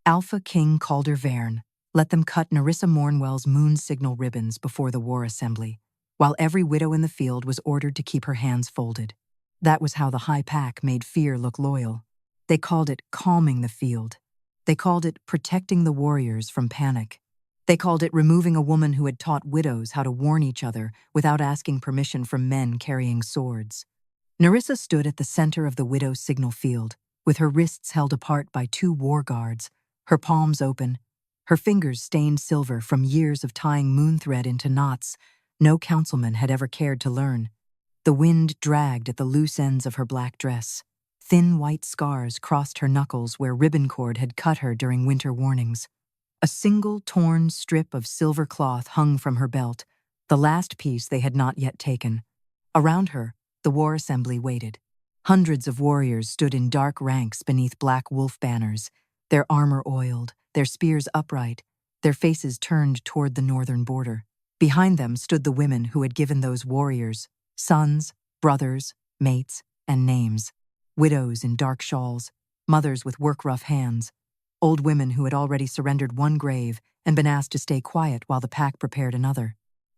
Alpha King Calder Veyrn let them cut Neryssa Mornwell's moon signal ribbons before the war assembly, while every widow in the field was ordered to keep her hands folded. That was how the High Pack made fear look loyal. They called it calming the field. They called it protecting the warriors from panic. They called it removing a woman who had taught widows how to warn each other without asking permission from men carrying swords. Neryssa stood at the center of the widow's signal field, with her wrists held apart by 2 war guards, her palms open, her fingers stained silver from years of tying moon thread into knots no councilman had ever cared to learn. The wind dragged at the loose ends of her black dress. Thin white scars crossed her knuckles where ribbon cord had cut her during winter warnings. A single torn strip of silver cloth hung from her belt, the last piece they had not yet taken. Around her, the war assembly waited. Hundreds of warriors stood in dark ranks beneath black wolf banners, their armor oiled, their spears upright, their faces turned toward the northern border. Behind them stood the women who had given those warriors sons, brothers, mates, and names. Widows in dark shawls, mothers with work-rough hands, old women who had already surrendered one grave and been asked to stay quiet while the pack prepared another.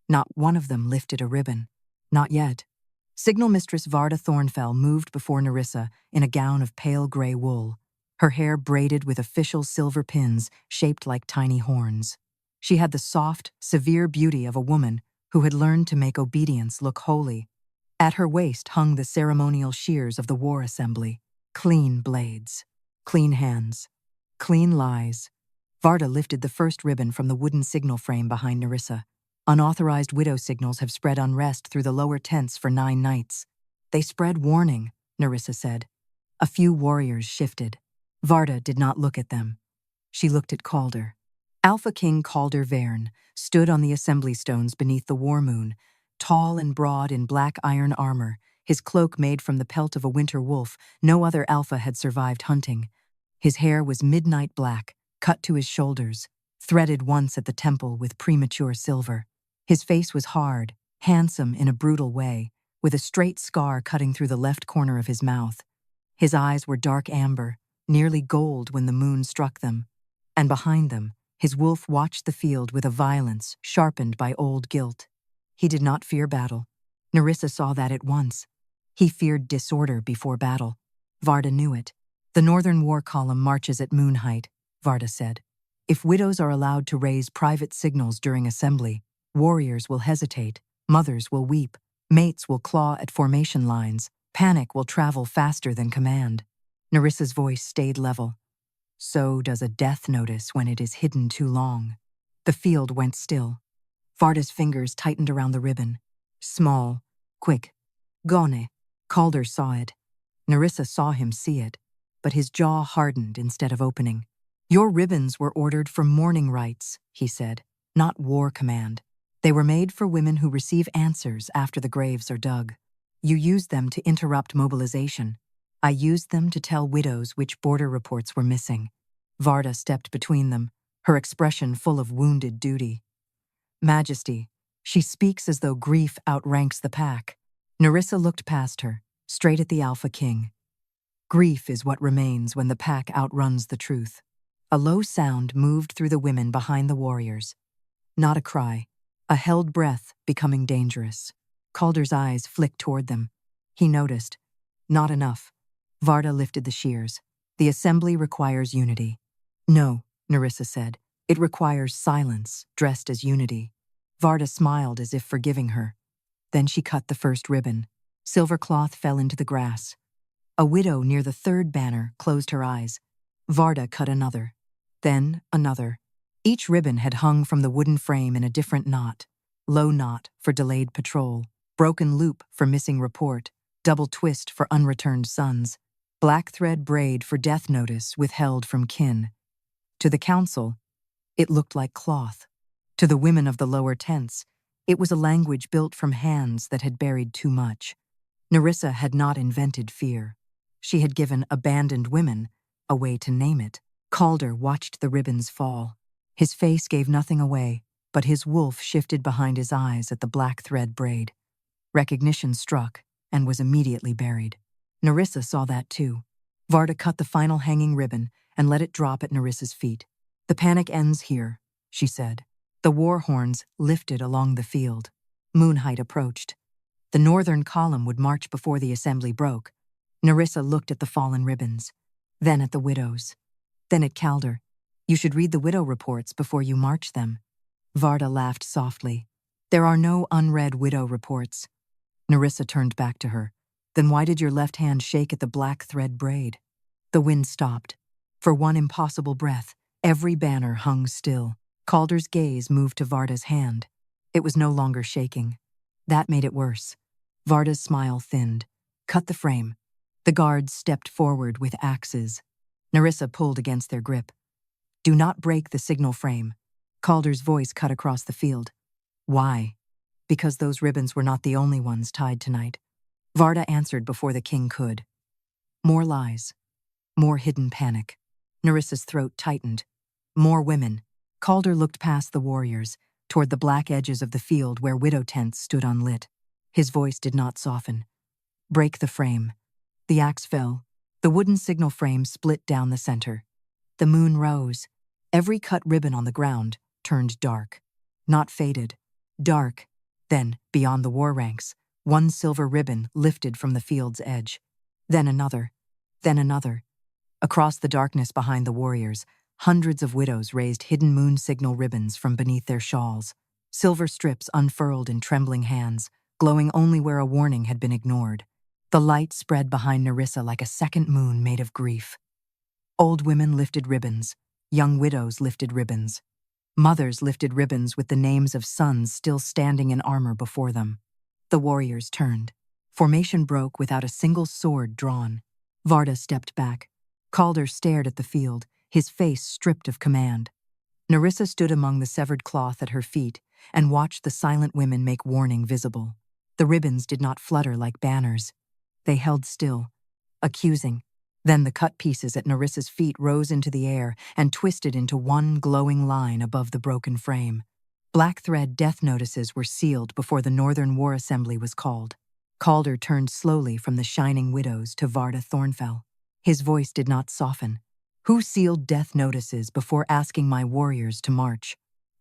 Not one of them lifted a ribbon. Not yet. Signal Mistress Varda Thornfell moved before Neryssa in a gown of pale gray wool, her hair braided with official silver pins shaped like tiny horns. She had the soft, severe beauty of a woman who had learned to make obedience look holy. At her waist hung the ceremonial shears of the war assembly, clean blades, clean hands, clean lies. Varda lifted the first ribbon from the wooden signal frame behind Neryssa. Unauthorized widow signals have spread unrest through the lower tents for 9 nights. They spread warning, Neryssa said. A few warriors shifted. Varda did not look at them. She looked at Calder. Alpha King Calder Veyrn stood on the assembly stones beneath the war moon, tall and broad in black iron armor, his cloak made from the pelt of a winter wolf. No other alpha had survived hunting. His hair was midnight black, cut to his shoulders, threaded once at the temple with premature silver. His face was hard, handsome in a brutal way, with a straight scar cutting through the left corner of his mouth. His eyes were dark amber, nearly gold when the moon struck them. And behind them, his wolf watched the field with a violence sharpened by old guilt. He did not fear battle. Neryssa saw that at once. He feared disorder before battle. Varda knew it. The Northern War Column marches at moon height, Varda said. If widows are allowed to raise private signals during assembly, warriors will hesitate, mothers will weep, mates will claw at formation lines, panic will travel faster than command. Neryssa's voice stayed level. So does a death notice when it is hidden too long. The field went still. Varda's fingers tightened around the ribbon. Small, quick. Gone. Calder saw it. Neryssa saw him see it, but his jaw hardened instead of opening. Your ribbons were ordered for mourning rites, he said, not war command. They were made for women who receive answers after the graves are dug. You used them to interrupt mobilization. I used them to tell widows which border reports were missing. Varda stepped between them, her expression full of wounded duty. Majesty, she speaks as though grief outranks the pack. Neryssa looked past her, straight at the Alpha King. Grief is what remains when the pack outruns the truth. A low sound moved through the women behind the warriors. Not a cry, a held breath becoming dangerous. Calder's eyes flicked toward them. He noticed. Not enough. Varda lifted the shears. The assembly requires unity. No, Neryssa said. It requires silence, dressed as unity. Varda smiled as if forgiving her. Then she cut the first ribbon. Silver cloth fell into the grass. A widow near the third banner closed her eyes. Varda cut another. Then another. Each ribbon had hung from the wooden frame in a different knot. Low knot for delayed patrol, broken loop for missing report, double twist for unreturned sons, black thread braid for death notice withheld from kin. To the council, it looked like cloth. To the women of the lower tents, it was a language built from hands that had buried too much. Neryssa had not invented fear. She had given abandoned women a way to name it. Calder watched the ribbons fall. His face gave nothing away, but his wolf shifted behind his eyes at the black thread braid. Recognition struck and was immediately buried. Neryssa saw that too. Varda cut the final hanging ribbon and let it drop at Neryssa's feet. "The panic ends here," she said. The war horns lifted along the field. Moonlight approached. The northern column would march before the assembly broke. Neryssa looked at the fallen ribbons, then at the widows, then at Calder. "You should read the widow reports before you march them." Varda laughed softly. "There are no unread widow reports." Neryssa turned back to her. "Then why did your left hand shake at the black thread braid?" The wind stopped. For one impossible breath, every banner hung still. Calder's gaze moved to Varda's hand. It was no longer shaking. That made it worse. Varda's smile thinned. "Cut the frame." The guards stepped forward with axes. Neryssa pulled against their grip. "Do not break the signal frame." Calder's voice cut across the field. "Why?" "Because those ribbons were not the only ones tied tonight." Varda answered before the king could. More lies. More hidden panic. Neryssa's throat tightened. More women. Calder looked past the warriors, toward the black edges of the field where widow tents stood unlit. His voice did not soften. "Break the frame." The axe fell. The wooden signal frame split down the center. The moon rose. Every cut ribbon on the ground turned dark. Not faded. Dark. Then, beyond the war ranks, one silver ribbon lifted from the field's edge. Then another. Then another. Across the darkness behind the warriors, hundreds of widows raised hidden moon signal ribbons from beneath their shawls. Silver strips unfurled in trembling hands, glowing only where a warning had been ignored. The light spread behind Neryssa like a second moon made of grief. Old women lifted ribbons. Young widows lifted ribbons. Mothers lifted ribbons with the names of sons still standing in armor before them. The warriors turned. Formation broke without a single sword drawn. Varda stepped back. Calder stared at the field, his face stripped of command. Neryssa stood among the severed cloth at her feet and watched the silent women make warning visible. The ribbons did not flutter like banners. They held still, accusing. Then the cut pieces at Neryssa's feet rose into the air and twisted into one glowing line above the broken frame. Black thread death notices were sealed before the Northern War Assembly was called. Calder turned slowly from the shining widows to Varda Thornfell. His voice did not soften. "Who sealed death notices before asking my warriors to march?"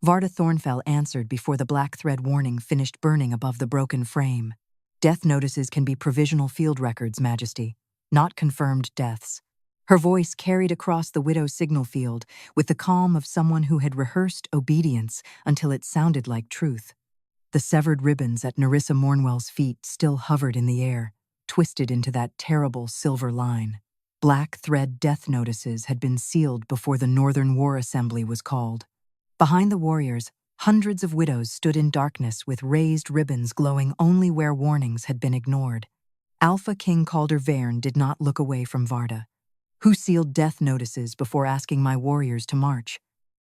Varda Thornfell answered before the black thread warning finished burning above the broken frame. "Death notices can be provisional field records, Majesty, not confirmed deaths." Her voice carried across the widow's signal field with the calm of someone who had rehearsed obedience until it sounded like truth. The severed ribbons at Neryssa Mornwell's feet still hovered in the air, twisted into that terrible silver line. Black thread death notices had been sealed before the Northern War Assembly was called. Behind the warriors, hundreds of widows stood in darkness with raised ribbons glowing only where warnings had been ignored. Alpha King Calder Veyrn did not look away from Varda. "Who sealed death notices before asking my warriors to march?"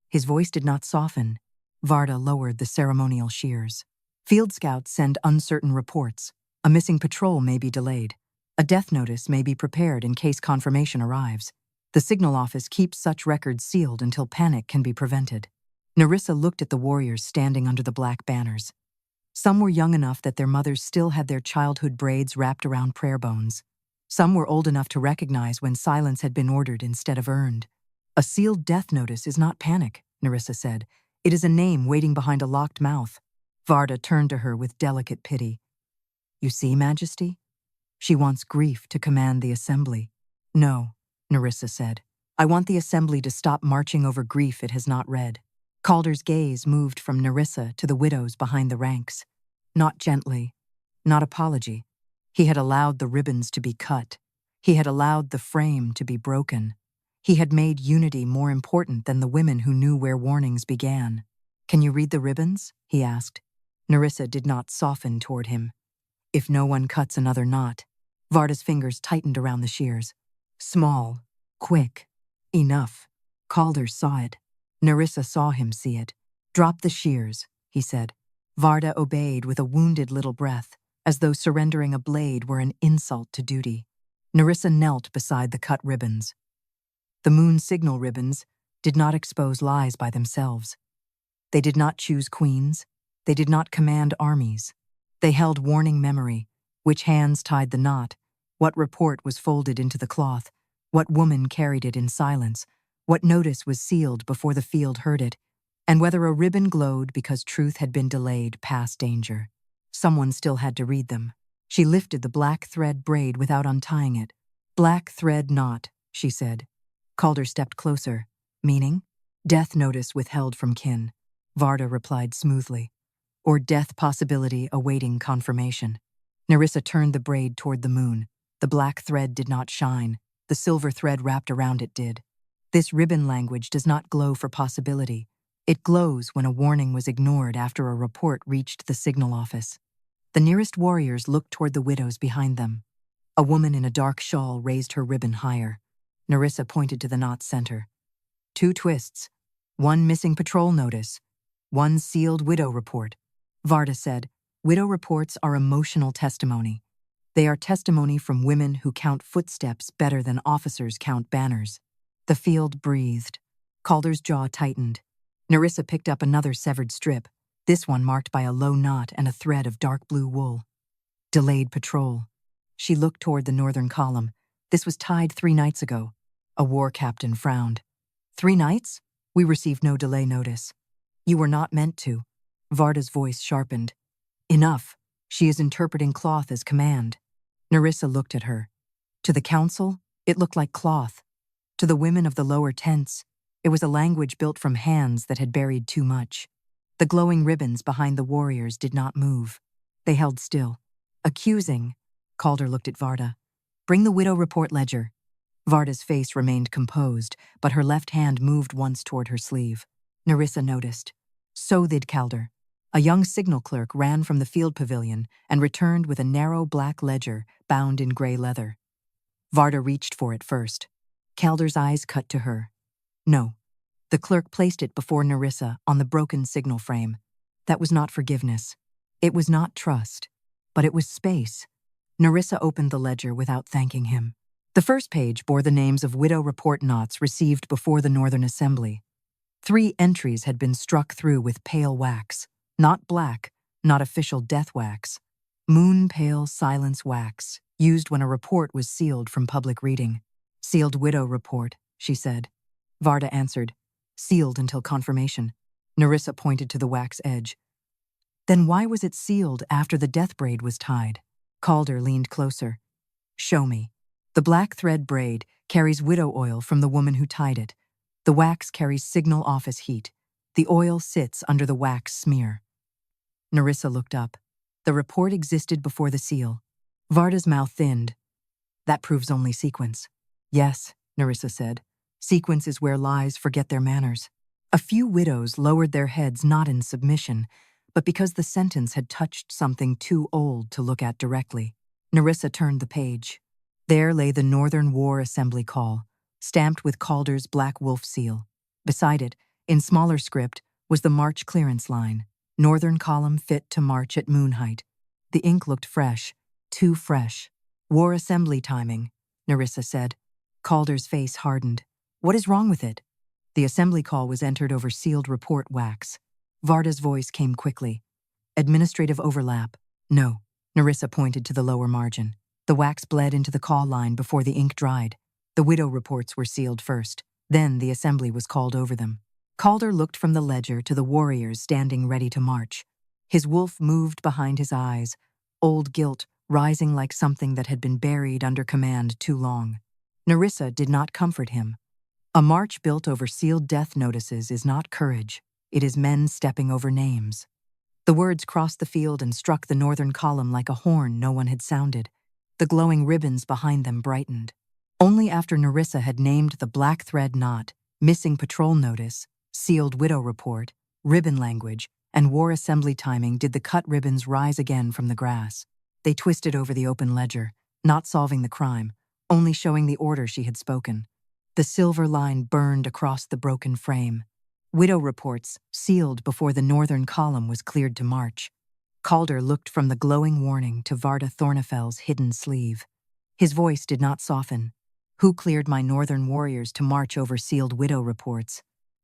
His voice did not soften. Varda lowered the ceremonial shears. "Field scouts send uncertain reports. A missing patrol may be delayed. A death notice may be prepared in case confirmation arrives. The signal office keeps such records sealed until panic can be prevented." Neryssa looked at the warriors standing under the black banners. Some were young enough that their mothers still had their childhood braids wrapped around prayer bones. Some were old enough to recognize when silence had been ordered instead of earned. "A sealed death notice is not panic," Neryssa said. "It is a name waiting behind a locked mouth." Varda turned to her with delicate pity. "You see, Majesty? She wants grief to command the assembly." "No," Neryssa said. "I want the assembly to stop marching over grief it has not read." Calder's gaze moved from Neryssa to the widows behind the ranks. Not gently, not apology. He had allowed the ribbons to be cut. He had allowed the frame to be broken. He had made unity more important than the women who knew where warnings began. "Can you read the ribbons?" he asked. Neryssa did not soften toward him. "If no one cuts another knot." Varda's fingers tightened around the shears. "Small, quick, enough." Calder saw it. Neryssa saw him see it. "Drop the shears," he said. Varda obeyed with a wounded little breath, as though surrendering a blade were an insult to duty. Neryssa knelt beside the cut ribbons. The moon signal ribbons did not expose lies by themselves. They did not choose queens. They did not command armies. They held warning memory, which hands tied the knot, what report was folded into the cloth, what woman carried it in silence, What notice was sealed before the field heard it, and whether a ribbon glowed because truth had been delayed past danger. Someone still had to read them. She lifted the black thread braid without untying it. "Black thread knot," she said. Calder stepped closer. "Meaning?" "Death notice withheld from kin," Varda replied smoothly. "Or death possibility awaiting confirmation." Neryssa turned the braid toward the moon. The black thread did not shine. The silver thread wrapped around it did. This ribbon language does not glow for possibility. It glows when a warning was ignored after a report reached the signal office. The nearest warriors looked toward the widows behind them. A woman in a dark shawl raised her ribbon higher. Neryssa pointed to the knot's center. 2 twists. 1 missing patrol notice. 1 sealed widow report. Varda said, "Widow reports are emotional testimony. They are testimony from women who count footsteps better than officers count banners." The field breathed. Calder's jaw tightened. Neryssa picked up another severed strip, this one marked by a low knot and a thread of dark blue wool. Delayed patrol. She looked toward the northern column. This was tied 3 nights ago. A war captain frowned. 3 nights? We received no delay notice. You were not meant to. Varda's voice sharpened. Enough. She is interpreting cloth as command. Neryssa looked at her. To the council, it looked like cloth. To the women of the lower tents, it was a language built from hands that had buried too much. The glowing ribbons behind the warriors did not move. They held still. Accusing. Calder looked at Varda. "Bring the widow report ledger." Varda's face remained composed, but her left hand moved once toward her sleeve. Neryssa noticed. So did Calder. A young signal clerk ran from the field pavilion and returned with a narrow black ledger bound in gray leather. Varda reached for it first. Calder's eyes cut to her. No. The clerk placed it before Neryssa on the broken signal frame. That was not forgiveness. It was not trust. But it was space. Neryssa opened the ledger without thanking him. The first page bore the names of widow report knots received before the Northern Assembly. 3 entries had been struck through with pale wax. Not black, not official death wax. Moon pale silence wax, used when a report was sealed from public reading. "Sealed widow report," she said. Varda answered, "Sealed until confirmation." Neryssa pointed to the wax edge. "Then why was it sealed after the death braid was tied?" Calder leaned closer. "Show me." The black thread braid carries widow oil from the woman who tied it. The wax carries signal office heat. The oil sits under the wax smear. Neryssa looked up. The report existed before the seal. Varda's mouth thinned. "That proves only sequence." "Yes," Neryssa said. "Sequence is where lies forget their manners." A few widows lowered their heads not in submission, but because the sentence had touched something too old to look at directly. Neryssa turned the page. There lay the Northern War Assembly call, stamped with Calder's black wolf seal. Beside it, in smaller script, was the march clearance line. Northern column fit to march at moon height. The ink looked fresh, too fresh. "War Assembly timing," Neryssa said. Calder's face hardened. "What is wrong with it?" The assembly call was entered over sealed report wax. Varda's voice came quickly. "Administrative overlap." "No." Neryssa pointed to the lower margin. The wax bled into the call line before the ink dried. The widow reports were sealed first. Then the assembly was called over them. Calder looked from the ledger to the warriors standing ready to march. His wolf moved behind his eyes, old guilt rising like something that had been buried under command too long. Neryssa did not comfort him. A march built over sealed death notices is not courage. It is men stepping over names. The words crossed the field and struck the northern column like a horn no one had sounded. The glowing ribbons behind them brightened. Only after Neryssa had named the black thread knot, missing patrol notice, sealed widow report, ribbon language, and war assembly timing did the cut ribbons rise again from the grass. They twisted over the open ledger, not solving the crime, only showing the order she had spoken. The silver line burned across the broken frame. Widow reports, sealed before the northern column was cleared to march. Calder looked from the glowing warning to Varda Thornefell's hidden sleeve. His voice did not soften. "Who cleared my northern warriors to march over sealed widow reports?"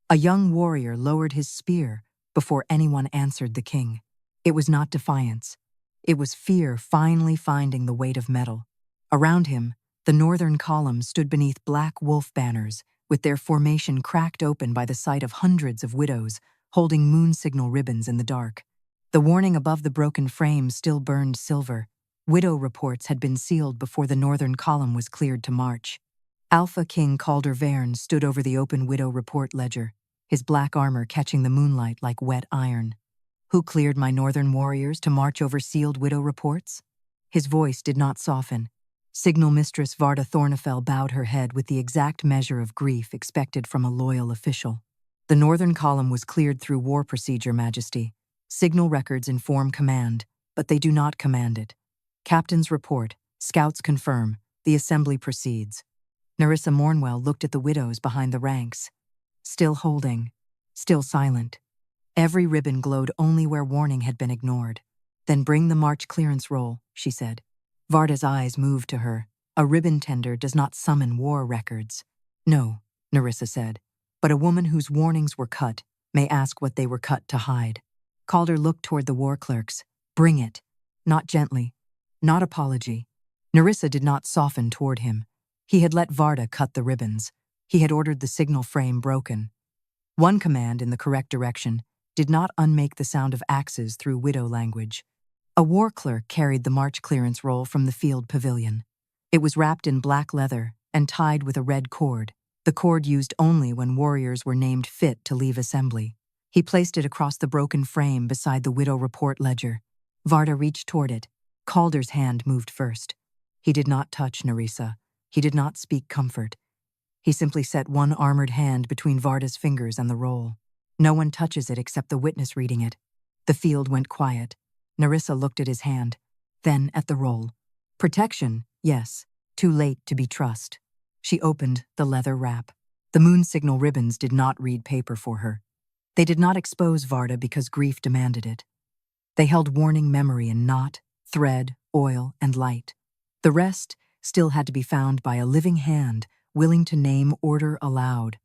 A young warrior lowered his spear before anyone answered the king. It was not defiance. It was fear finally finding the weight of metal. Around him, the northern column stood beneath black wolf banners with their formation cracked open by the sight of hundreds of widows holding moon signal ribbons in the dark. The warning above the broken frame still burned silver. Widow reports had been sealed before the northern column was cleared to march. Alpha King Calder Veyrn stood over the open widow report ledger, his black armor catching the moonlight like wet iron. Who cleared my northern warriors to march over sealed widow reports? His voice did not soften. Signal Mistress Varda Thornefell bowed her head with the exact measure of grief expected from a loyal official. The northern column was cleared through war procedure, Majesty. Signal records inform command, but they do not command it. Captains report, scouts confirm, the assembly proceeds. Neryssa Mornwell looked at the widows behind the ranks. Still holding, still silent. Every ribbon glowed only where warning had been ignored. Then bring the march clearance roll, she said. Varda's eyes moved to her. A ribbon tender does not summon war records. No, Neryssa said, but a woman whose warnings were cut may ask what they were cut to hide. Calder looked toward the war clerks. Bring it. Not gently. Not apology. Neryssa did not soften toward him. He had let Varda cut the ribbons. He had ordered the signal frame broken. One command in the correct direction did not unmake the sound of axes through widow language. A war clerk carried the march clearance roll from the field pavilion. It was wrapped in black leather and tied with a red cord, the cord used only when warriors were named fit to leave assembly. He placed it across the broken frame beside the widow report ledger. Varda reached toward it. Calder's hand moved first. He did not touch Neryssa. He did not speak comfort. He simply set one armored hand between Varda's fingers and the roll. No one touches it except the witness reading it. The field went quiet. Neryssa looked at his hand, then at the roll. Protection, yes. Too late to be trust. She opened the leather wrap. The moon signal ribbons did not read paper for her. They did not expose Varda because grief demanded it. They held warning memory in knot, thread, oil, and light. The rest still had to be found by a living hand willing to name order aloud.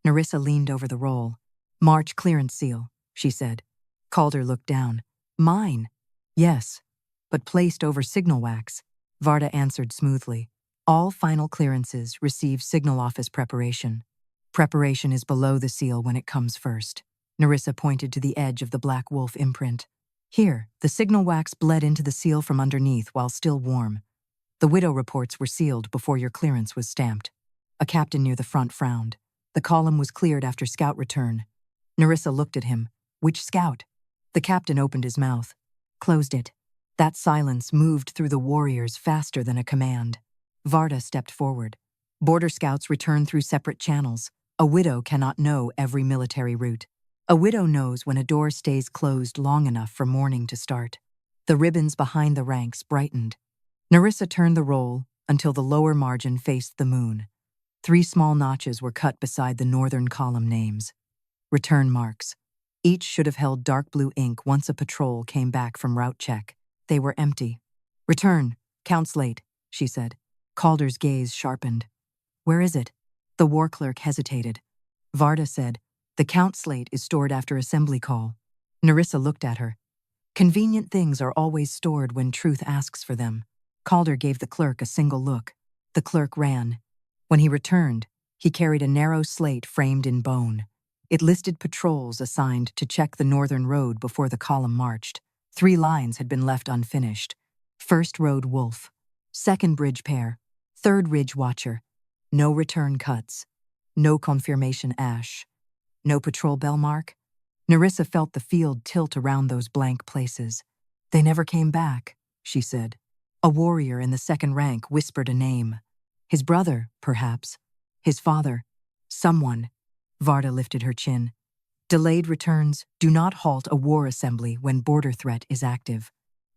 Neryssa leaned over the roll. March clearance seal, she said. Calder looked down. Mine. Yes, but placed over signal wax. Varda answered smoothly. All final clearances receive signal office preparation. Preparation is below the seal when it comes first. Neryssa pointed to the edge of the black wolf imprint. Here, the signal wax bled into the seal from underneath while still warm. The widow reports were sealed before your clearance was stamped. A captain near the front frowned. The column was cleared after scout return. Neryssa looked at him. Which scout? The captain opened his mouth. Closed it. That silence moved through the warriors faster than a command. Varda stepped forward. Border scouts return through separate channels. A widow cannot know every military route. A widow knows when a door stays closed long enough for mourning to start. The ribbons behind the ranks brightened. Neryssa turned the roll until the lower margin faced the moon. 3 small notches were cut beside the northern column names. Return marks. Each should have held dark blue ink once a patrol came back from route check. They were empty. Return. Count slate, she said. Calder's gaze sharpened. Where is it? The war clerk hesitated. Varda said, the count slate is stored after assembly call. Neryssa looked at her. Convenient things are always stored when truth asks for them. Calder gave the clerk a single look. The clerk ran. When he returned, he carried a narrow slate framed in bone. It listed patrols assigned to check the northern road before the column marched. 3 lines had been left unfinished. First road wolf. Second bridge pair. Third ridge watcher. No return cuts. No confirmation ash. No patrol bell mark. Neryssa felt the field tilt around those blank places. They never came back, she said. A warrior in the second rank whispered a name. His brother, perhaps. His father. Someone. Varda lifted her chin. Delayed returns do not halt a war assembly when border threat is active.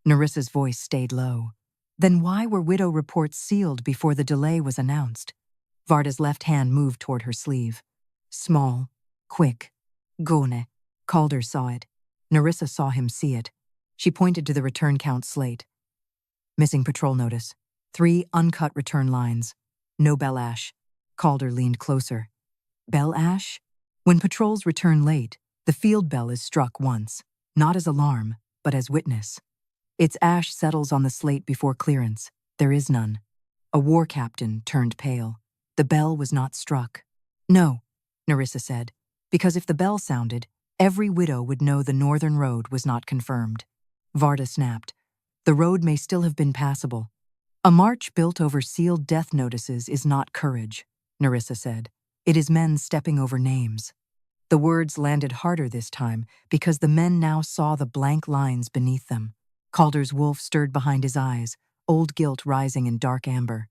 Neryssa's voice stayed low. Then why were widow reports sealed before the delay was announced? Varda's left hand moved toward her sleeve. Small. Quick. Gone. Calder saw it. Neryssa saw him see it. She pointed to the return count slate. Missing patrol notice. 3 uncut return lines. No bell ash. Calder leaned closer. Bell ash? When patrols return late, the field bell is struck once, not as alarm, but as witness. Its ash settles on the slate before clearance. There is none. A war captain turned pale. The bell was not struck. No, Neryssa said, because if the bell sounded, every widow would know the northern road was not confirmed. Varda snapped. The road may still have been passable. A march built over sealed death notices is not courage, Neryssa said. It is men stepping over names. The words landed harder this time because the men now saw the blank lines beneath them. Calder's wolf stirred behind his eyes, old guilt rising in dark amber.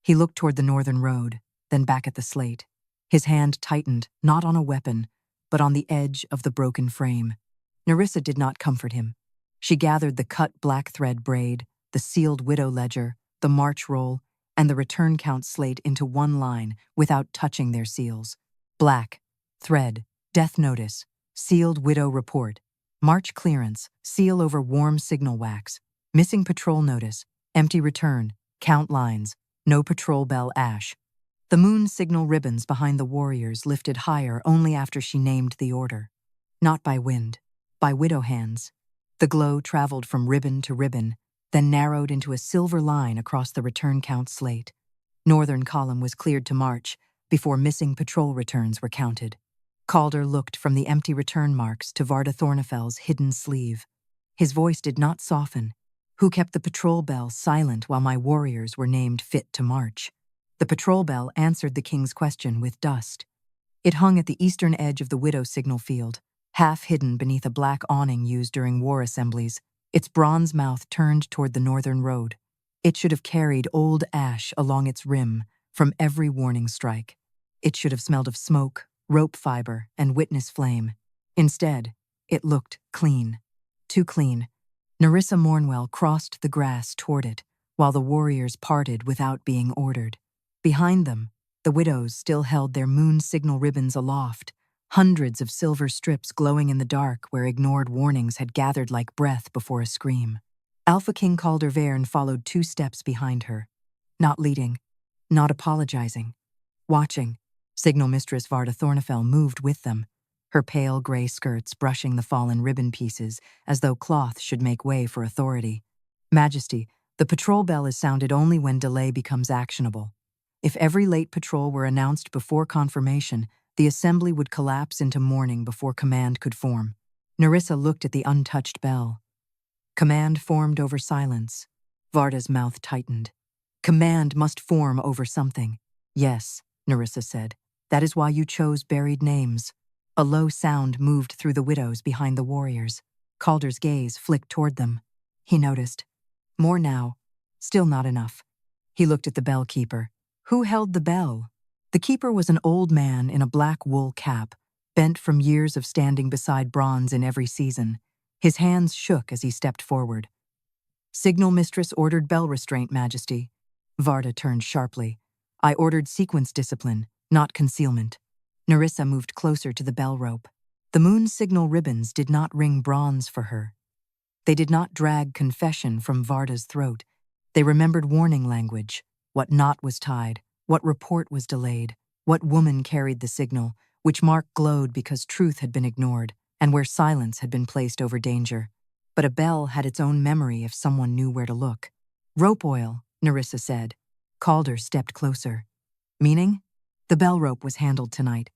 He looked toward the northern road, then back at the slate. His hand tightened, not on a weapon, but on the edge of the broken frame. Neryssa did not comfort him. She gathered the cut black thread braid, the sealed widow ledger, the march roll, and the return count slate into one line without touching their seals. Black, thread, death notice, sealed widow report, march clearance, seal over warm signal wax, missing patrol notice, empty return, count lines, no patrol bell ash. The moon signal ribbons behind the warriors lifted higher only after she named the order. Not by wind, by widow hands. The glow traveled from ribbon to ribbon, then narrowed into a silver line across the return count slate. Northern column was cleared to march before missing patrol returns were counted. Calder looked from the empty return marks to Varda Thornefell's hidden sleeve. His voice did not soften. Who kept the patrol bell silent while my warriors were named fit to march? The patrol bell answered the king's question with dust. It hung at the eastern edge of the widow signal field, half hidden beneath a black awning used during war assemblies. Its bronze mouth turned toward the northern road. It should have carried old ash along its rim from every warning strike. It should have smelled of smoke, rope fiber, and witness flame. Instead, it looked clean. Too clean. Neryssa Mornwell crossed the grass toward it, while the warriors parted without being ordered. Behind them, the widows still held their moon signal ribbons aloft, hundreds of silver strips glowing in the dark where ignored warnings had gathered like breath before a scream. Alpha King Calder Veyrn followed 2 steps behind her, not leading, not apologizing, watching. Signal Mistress Varda Thornefell moved with them, her pale gray skirts brushing the fallen ribbon pieces as though cloth should make way for authority. Majesty, the patrol bell is sounded only when delay becomes actionable. If every late patrol were announced before confirmation, the assembly would collapse into mourning before command could form. Neryssa looked at the untouched bell. Command formed over silence. Varda's mouth tightened. Command must form over something. Yes, Neryssa said. That is why you chose buried names. A low sound moved through the widows behind the warriors. Calder's gaze flicked toward them. He noticed. More now. Still not enough. He looked at the bell keeper. Who held the bell? The keeper was an old man in a black wool cap, bent from years of standing beside bronze in every season. His hands shook as he stepped forward. Signal Mistress ordered bell restraint, Majesty. Varda turned sharply. I ordered sequence discipline, not concealment. Neryssa moved closer to the bell rope. The moon signal ribbons did not ring bronze for her. They did not drag confession from Varda's throat. They remembered warning language. What knot was tied, what report was delayed, what woman carried the signal, which mark glowed because truth had been ignored, and where silence had been placed over danger. But a bell had its own memory if someone knew where to look. Rope oil, Neryssa said. Calder stepped closer. Meaning? The bell rope was handled tonight.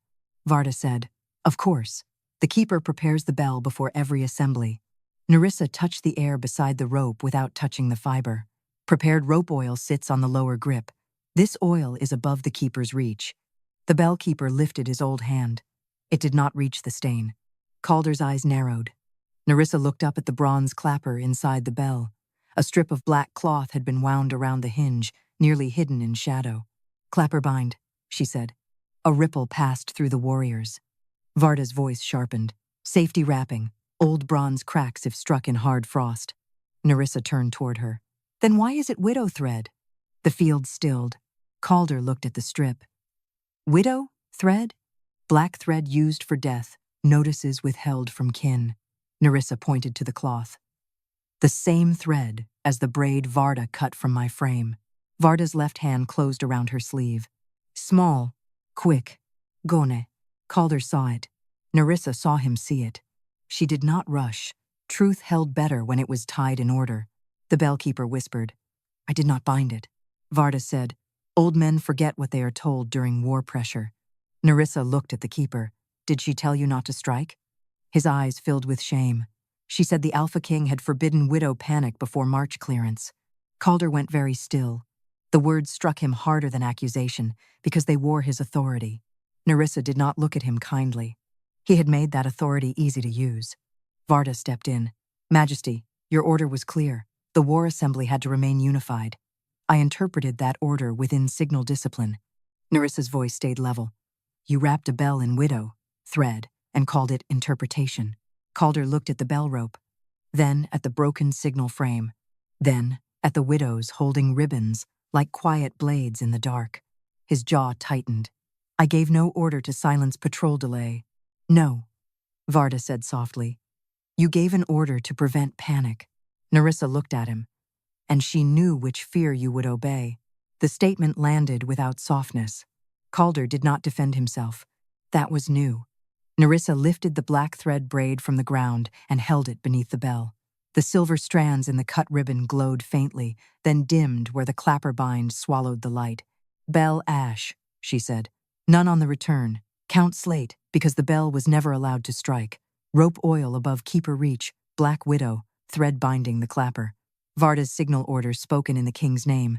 Varda said. Of course. The keeper prepares the bell before every assembly. Neryssa touched the air beside the rope without touching the fiber. Prepared rope oil sits on the lower grip. This oil is above the keeper's reach. The bell keeper lifted his old hand. It did not reach the stain. Calder's eyes narrowed. Neryssa looked up at the bronze clapper inside the bell. A strip of black cloth had been wound around the hinge, nearly hidden in shadow. Clapper bind, she said. A ripple passed through the warriors. Varda's voice sharpened. Safety wrapping, old bronze cracks if struck in hard frost. Neryssa turned toward her. Then why is it widow thread? The field stilled. Calder looked at the strip. Widow thread? Black thread used for death, notices withheld from kin. Neryssa pointed to the cloth. The same thread as the braid Varda cut from my frame. Varda's left hand closed around her sleeve. Small, quick, gone. Calder saw it. Neryssa saw him see it. She did not rush. Truth held better when it was tied in order. The bellkeeper whispered. I did not bind it. Varda said, old men forget what they are told during war pressure. Neryssa looked at the keeper. Did she tell you not to strike? His eyes filled with shame. She said the Alpha King had forbidden widow panic before March clearance. Calder went very still. The words struck him harder than accusation because they wore his authority. Neryssa did not look at him kindly. He had made that authority easy to use. Varda stepped in. Majesty, your order was clear. The war assembly had to remain unified. I interpreted that order within signal discipline. Neryssa's voice stayed level. You wrapped a bell in widow, thread, and called it interpretation. Calder looked at the bell rope, then at the broken signal frame, then at the widows holding ribbons like quiet blades in the dark. His jaw tightened. I gave no order to silence patrol delay. No, Varda said softly. You gave an order to prevent panic. Neryssa looked at him, and she knew which fear you would obey. The statement landed without softness. Calder did not defend himself. That was new. Neryssa lifted the black thread braid from the ground and held it beneath the bell. The silver strands in the cut ribbon glowed faintly, then dimmed where the clapper bind swallowed the light. Bell ash, she said. None on the return. Count slate, because the bell was never allowed to strike. Rope oil above keeper reach, black widow, thread binding the clapper. Varda's signal order spoken in the king's name.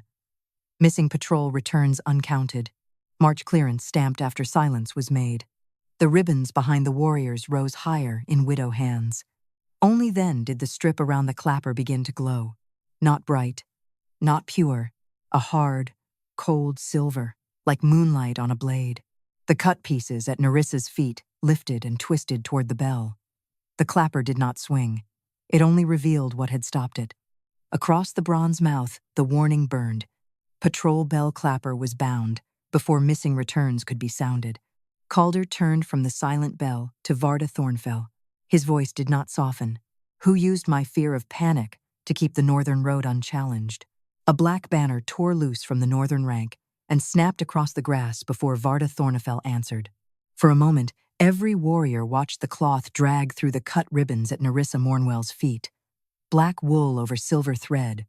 Missing patrol returns uncounted. March clearance stamped after silence was made. The ribbons behind the warriors rose higher in widow hands. Only then did the strip around the clapper begin to glow. Not bright, not pure, a hard, cold silver, like moonlight on a blade. The cut pieces at Neryssa's feet lifted and twisted toward the bell. The clapper did not swing. It only revealed what had stopped it. Across the bronze mouth, the warning burned. Patrol bell clapper was bound before missing returns could be sounded. Calder turned from the silent bell to Varda Thornfell. His voice did not soften. Who used my fear of panic to keep the northern road unchallenged? A black banner tore loose from the northern rank and snapped across the grass before Varda Thornfell answered. For a moment, every warrior watched the cloth drag through the cut ribbons at Neryssa Mornwell's feet. Black wool over silver thread,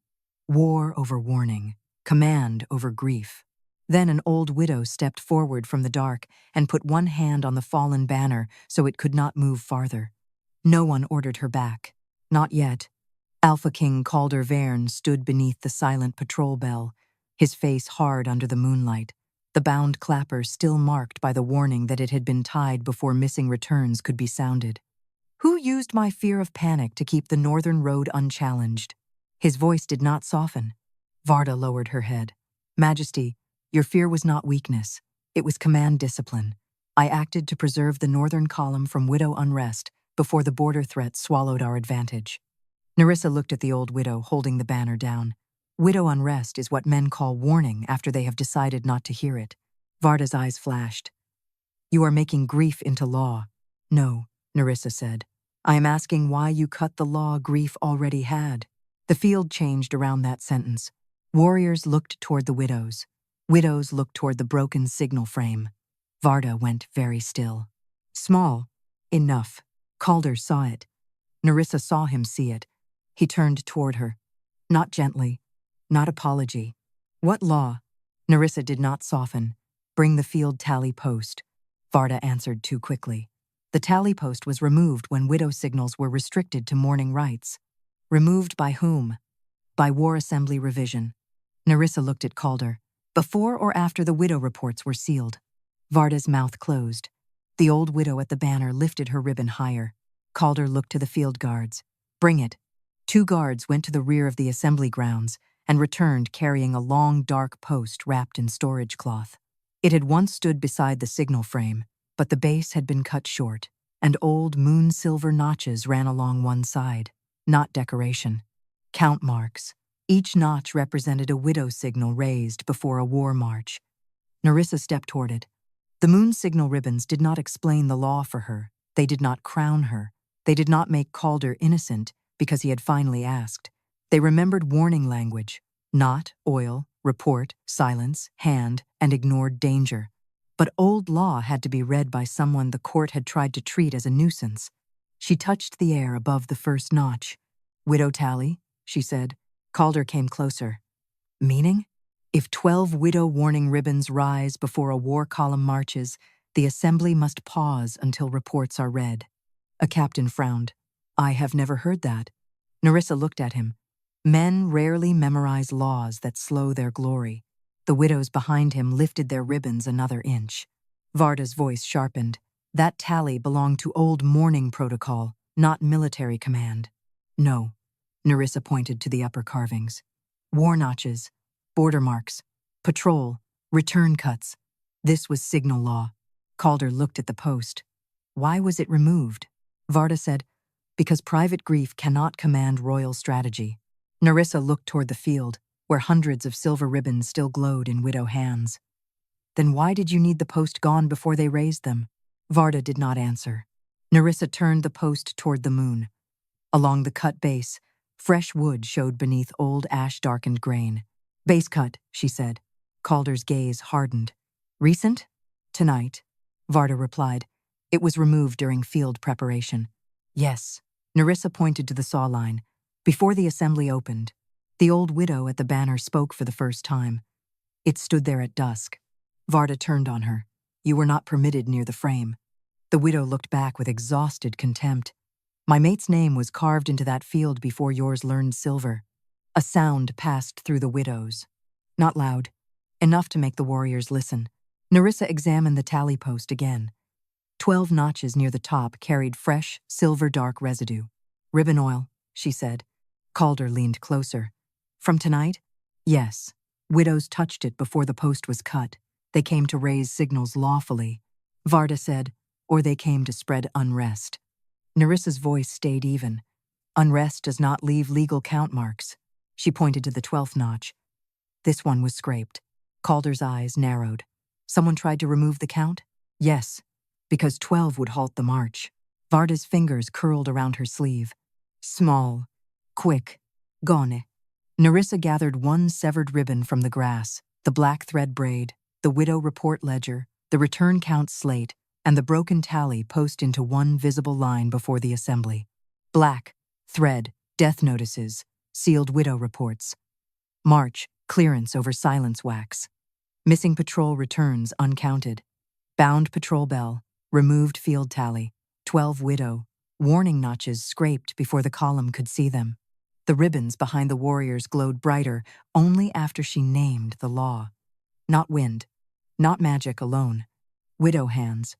war over warning, command over grief. Then an old widow stepped forward from the dark and put one hand on the fallen banner so it could not move farther. No one ordered her back. Not yet. Alpha King Calder Veyrn stood beneath the silent patrol bell, his face hard under the moonlight, the bound clapper still marked by the warning that it had been tied before missing returns could be sounded. Who used my fear of panic to keep the northern road unchallenged? His voice did not soften. Varda lowered her head. Majesty, your fear was not weakness. It was command discipline. I acted to preserve the northern column from widow unrest before the border threat swallowed our advantage. Neryssa looked at the old widow holding the banner down. Widow unrest is what men call warning after they have decided not to hear it. Varda's eyes flashed. You are making grief into law. No, Neryssa said. I am asking why you cut the law grief already had. The field changed around that sentence. Warriors looked toward the widows. Widows looked toward the broken signal frame. Varda went very still. Small. Enough. Calder saw it. Neryssa saw him see it. He turned toward her. Not gently. Not apology. What law? Neryssa did not soften. Bring the field tally post. Varda answered too quickly. The tally post was removed when widow signals were restricted to mourning rites. Removed by whom? By War Assembly revision. Neryssa looked at Calder. Before or after the widow reports were sealed? Varda's mouth closed. The old widow at the banner lifted her ribbon higher. Calder looked to the field guards. Bring it. 2 guards went to the rear of the assembly grounds and returned carrying a long, dark post wrapped in storage cloth. It had once stood beside the signal frame, but the base had been cut short, and old moon-silver notches ran along one side. Not decoration. Count marks. Each notch represented a widow signal raised before a war march. Neryssa stepped toward it. The moon signal ribbons did not explain the law for her. They did not crown her. They did not make Calder innocent because he had finally asked. They remembered warning language. Not, oil, report, silence, hand, and ignored danger. But old law had to be read by someone the court had tried to treat as a nuisance. She touched the air above the first notch. Widow tally, she said. Calder came closer. Meaning? If 12 widow warning ribbons rise before a war column marches, The assembly must pause until reports are read. A captain frowned. I have never heard that. Neryssa looked at him. Men rarely memorize laws that slow their glory. The widows behind him lifted their ribbons another inch. Varda's voice sharpened. That tally belonged to old mourning protocol, not military command. No. Neryssa pointed to the upper carvings. War notches, border marks, patrol, return cuts. This was signal law. Calder looked at the post. Why was it removed? Varda said, because private grief cannot command royal strategy. Neryssa looked toward the field, where hundreds of silver ribbons still glowed in widow hands. Then why did you need the post gone before they raised them? Varda did not answer. Neryssa turned the post toward the moon. Along the cut base, fresh wood showed beneath old ash-darkened grain. Base cut, she said. Calder's gaze hardened. Recent? Tonight, Varda replied. It was removed during field preparation. Yes. Neryssa pointed to the saw line. Before the assembly opened, the old widow at the banner spoke for the first time. It stood there at dusk. Varda turned on her. You were not permitted near the frame. The widow looked back with exhausted contempt. My mate's name was carved into that field before yours learned silver. A sound passed through the widows. Not loud. Enough to make the warriors listen. Neryssa examined the tally post again. 12 notches near the top carried fresh, silver-dark residue. Ribbon oil, she said. Calder leaned closer. From tonight? Yes. Widows touched it before the post was cut. They came to raise signals lawfully. Varda said, or they came to spread unrest. Neryssa's voice stayed even. Unrest does not leave legal count marks. She pointed to the 12th notch. This one was scraped. Calder's eyes narrowed. Someone tried to remove the count? Yes, because 12 would halt the march. Varda's fingers curled around her sleeve. Small, quick, gone. Neryssa gathered one severed ribbon from the grass, the black thread braid, the widow report ledger, the return count slate, and the broken tally post into one visible line before the assembly. Black, thread, death notices, sealed widow reports. March, clearance over silence wax. Missing patrol returns uncounted. Bound patrol bell, removed field tally, 12 widow, warning notches scraped before the column could see them. The ribbons behind the warriors glowed brighter only after she named the law. Not wind, not magic alone. Widow hands.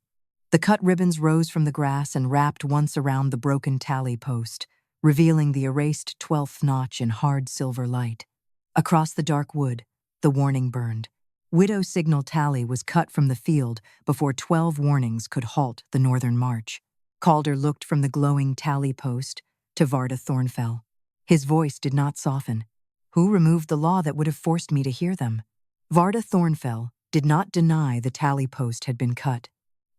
The cut ribbons rose from the grass and wrapped once around the broken tally post, revealing the erased 12th notch in hard silver light. Across the dark wood, the warning burned. Widow's signal tally was cut from the field before 12 warnings could halt the northern march. Calder looked from the glowing tally post to Varda Thornfell. His voice did not soften. Who removed the law that would have forced me to hear them? Varda Thornfell did not deny the tally post had been cut.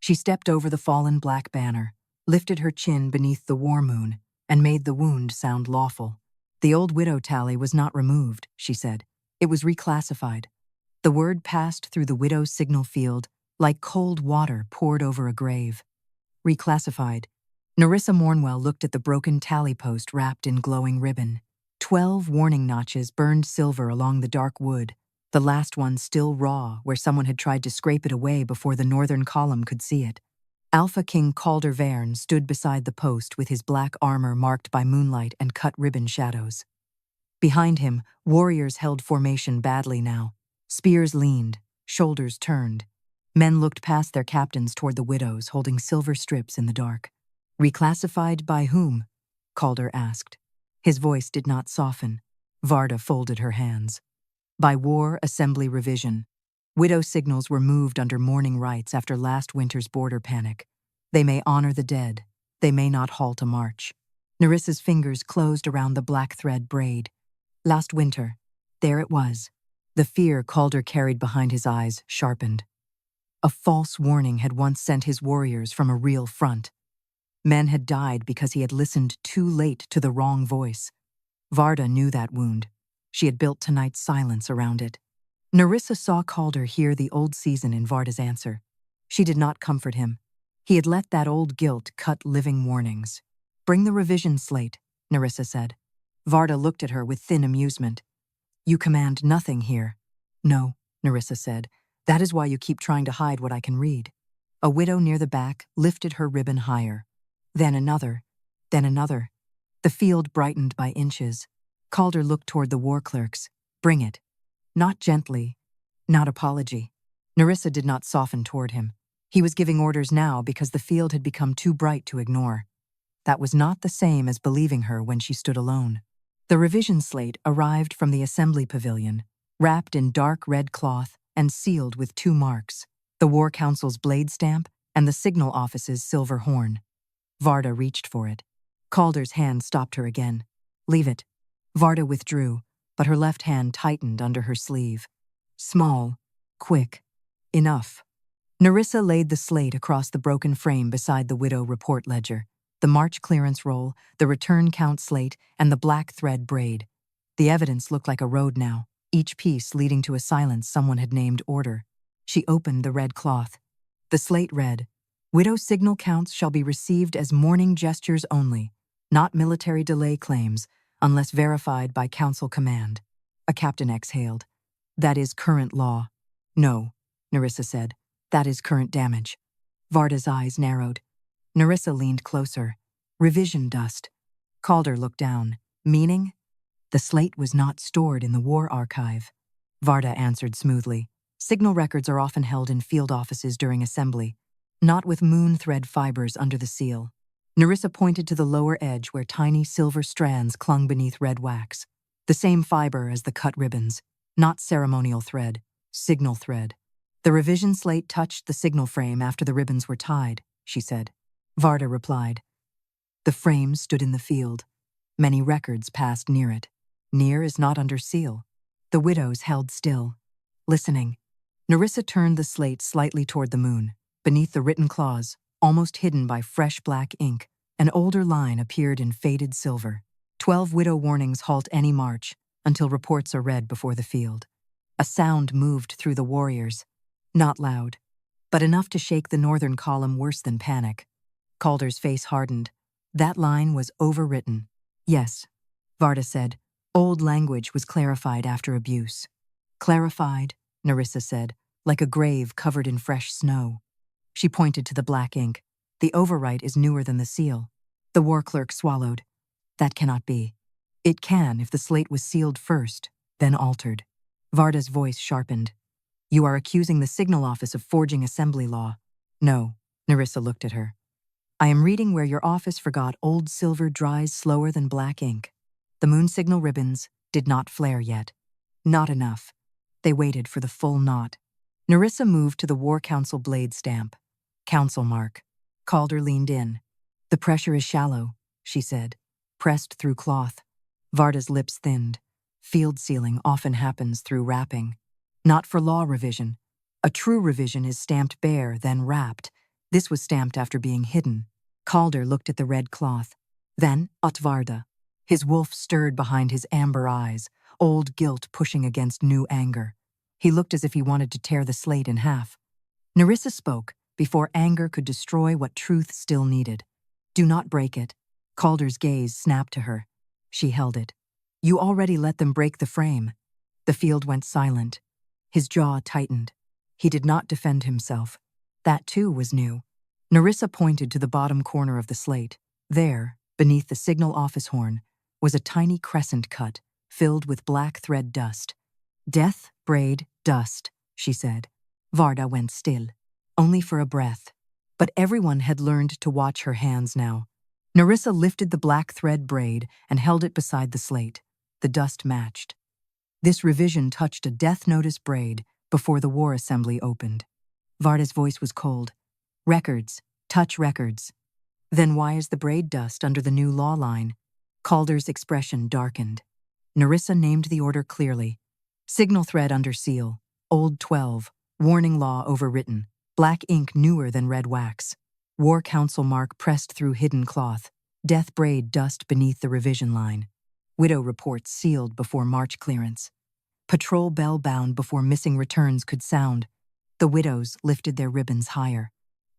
She stepped over the fallen black banner, lifted her chin beneath the war moon, and made the wound sound lawful. The old widow tally was not removed, she said. It was reclassified. The word passed through the widow's signal field like cold water poured over a grave. Reclassified. Neryssa Mornwell looked at the broken tally post wrapped in glowing ribbon. 12 warning notches burned silver along the dark wood, the last one still raw where someone had tried to scrape it away before the northern column could see it. Alpha King Calder Veyrn stood beside the post with his black armor marked by moonlight and cut ribbon shadows. Behind him, warriors held formation badly now. Spears leaned, shoulders turned. Men looked past their captains toward the widows holding silver strips in the dark. Reclassified by whom? Calder asked. His voice did not soften. Varda folded her hands. By war assembly revision. Widow signals were moved under mourning rites after last winter's border panic. They may honor the dead. They may not halt a march. Neryssa's fingers closed around the black thread braid. Last winter. There it was. The fear Calder carried behind his eyes sharpened. A false warning had once sent his warriors from a real front. Men had died because he had listened too late to the wrong voice. Varda knew that wound. She had built tonight's silence around it. Neryssa saw Calder hear the old season in Varda's answer. She did not comfort him. He had let that old guilt cut living warnings. Bring the revision slate, Neryssa said. Varda looked at her with thin amusement. You command nothing here. No, Neryssa said. That is why you keep trying to hide what I can read. A widow near the back lifted her ribbon higher. Then another. Then another. The field brightened by inches. Calder looked toward the war clerks. Bring it. Not gently. Not apology. Neryssa did not soften toward him. He was giving orders now because the field had become too bright to ignore. That was not the same as believing her when she stood alone. The revision slate arrived from the assembly pavilion, wrapped in dark red cloth and sealed with 2 marks, the War Council's blade stamp and the Signal Office's silver horn. Varda reached for it. Calder's hand stopped her again. Leave it. Varda withdrew, but her left hand tightened under her sleeve. Small. Quick. Enough. Neryssa laid the slate across the broken frame beside the widow report ledger, the March clearance roll, the return count slate, and the black thread braid. The evidence looked like a road now, each piece leading to a silence someone had named order. She opened the red cloth. The slate read, "Widow signal counts shall be received as mourning gestures only, not military delay claims, unless verified by council command." A captain exhaled. That is current law. No, Neryssa said. That is current damage. Varda's eyes narrowed. Neryssa leaned closer. Revision dust. Calder looked down. Meaning? The slate was not stored in the war archive. Varda answered smoothly. Signal records are often held in field offices during assembly, not with moon thread fibers under the seal. Neryssa pointed to the lower edge where tiny silver strands clung beneath red wax. The same fiber as the cut ribbons. Not ceremonial thread, signal thread. The revision slate touched the signal frame after the ribbons were tied, she said. Varda replied. The frame stood in the field. Many records passed near it. Near is not under seal. The widows held still, listening. Neryssa turned the slate slightly toward the moon. Beneath the written clause, almost hidden by fresh black ink, an older line appeared in faded silver. 12 widow warnings halt any march until reports are read before the field. A sound moved through the warriors. Not loud, but enough to shake the northern column worse than panic. Calder's face hardened. That line was overwritten. Yes, Varda said. Old language was clarified after abuse. Clarified, Neryssa said, like a grave covered in fresh snow. She pointed to the black ink. The overwrite is newer than the seal. The war clerk swallowed. That cannot be. It can if the slate was sealed first, then altered. Varda's voice sharpened. You are accusing the Signal Office of forging assembly law. No, Neryssa looked at her. I am reading where your office forgot old silver dries slower than black ink. The moon signal ribbons did not flare yet. Not enough. They waited for the full knot. Neryssa moved to the War Council blade stamp. Council mark. Calder leaned in. The pressure is shallow, she said, pressed through cloth. Varda's lips thinned. Field sealing often happens through wrapping. Not for law revision. A true revision is stamped bare, then wrapped. This was stamped after being hidden. Calder looked at the red cloth. Then, at Varda. His wolf stirred behind his amber eyes, old guilt pushing against new anger. He looked as if he wanted to tear the slate in half. Neryssa spoke before anger could destroy what truth still needed. Do not break it. Calder's gaze snapped to her. She held it. You already let them break the frame. The field went silent. His jaw tightened. He did not defend himself. That too was new. Neryssa pointed to the bottom corner of the slate. There, beneath the signal office horn, was a tiny crescent cut, filled with black thread dust. Death, braid, dust, she said. Varda went still, only for a breath. But everyone had learned to watch her hands now. Neryssa lifted the black thread braid and held it beside the slate. The dust matched. This revision touched a death notice braid before the war assembly opened. Varda's voice was cold. Records. Touch records. Then why is the braid dust under the new law line? Calder's expression darkened. Neryssa named the order clearly. Signal thread under seal. Old 12. Warning law overwritten. Black ink newer than red wax. War Council mark pressed through hidden cloth. Death braid dust beneath the revision line. Widow reports sealed before March clearance. Patrol bell bound before missing returns could sound. The widows lifted their ribbons higher.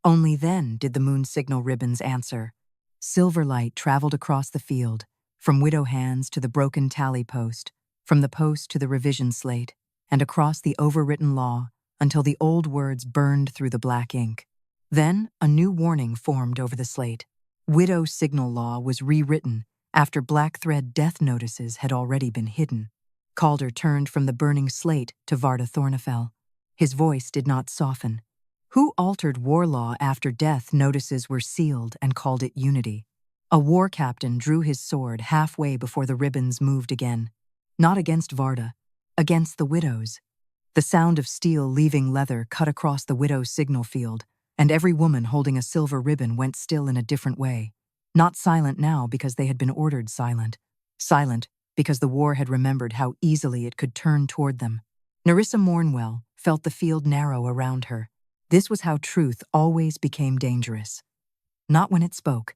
Only then did the moon signal ribbons answer. Silver light traveled across the field, from widow hands to the broken tally post, from the post to the revision slate, and across the overwritten law until the old words burned through the black ink. Then, a new warning formed over the slate. Widow signal law was rewritten after black thread death notices had already been hidden. Calder turned from the burning slate to Varda Thornefell. His voice did not soften. Who altered war law after death notices were sealed and called it unity? A war captain drew his sword halfway before the ribbons moved again. Not against Varda, against the widows. The sound of steel leaving leather cut across the widow's signal field, and every woman holding a silver ribbon went still in a different way. Not silent now because they had been ordered silent. Silent because the war had remembered how easily it could turn toward them. Neryssa Mornwell felt the field narrow around her. This was how truth always became dangerous. Not when it spoke.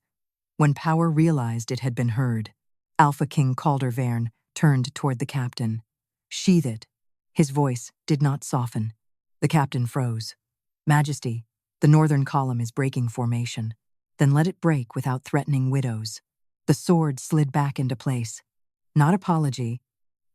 When power realized it had been heard. Alpha King Calder Veyrn turned toward the captain. Sheathe it. His voice did not soften. The captain froze. Majesty, the northern column is breaking formation. Then let it break without threatening widows. The sword slid back into place. Not apology.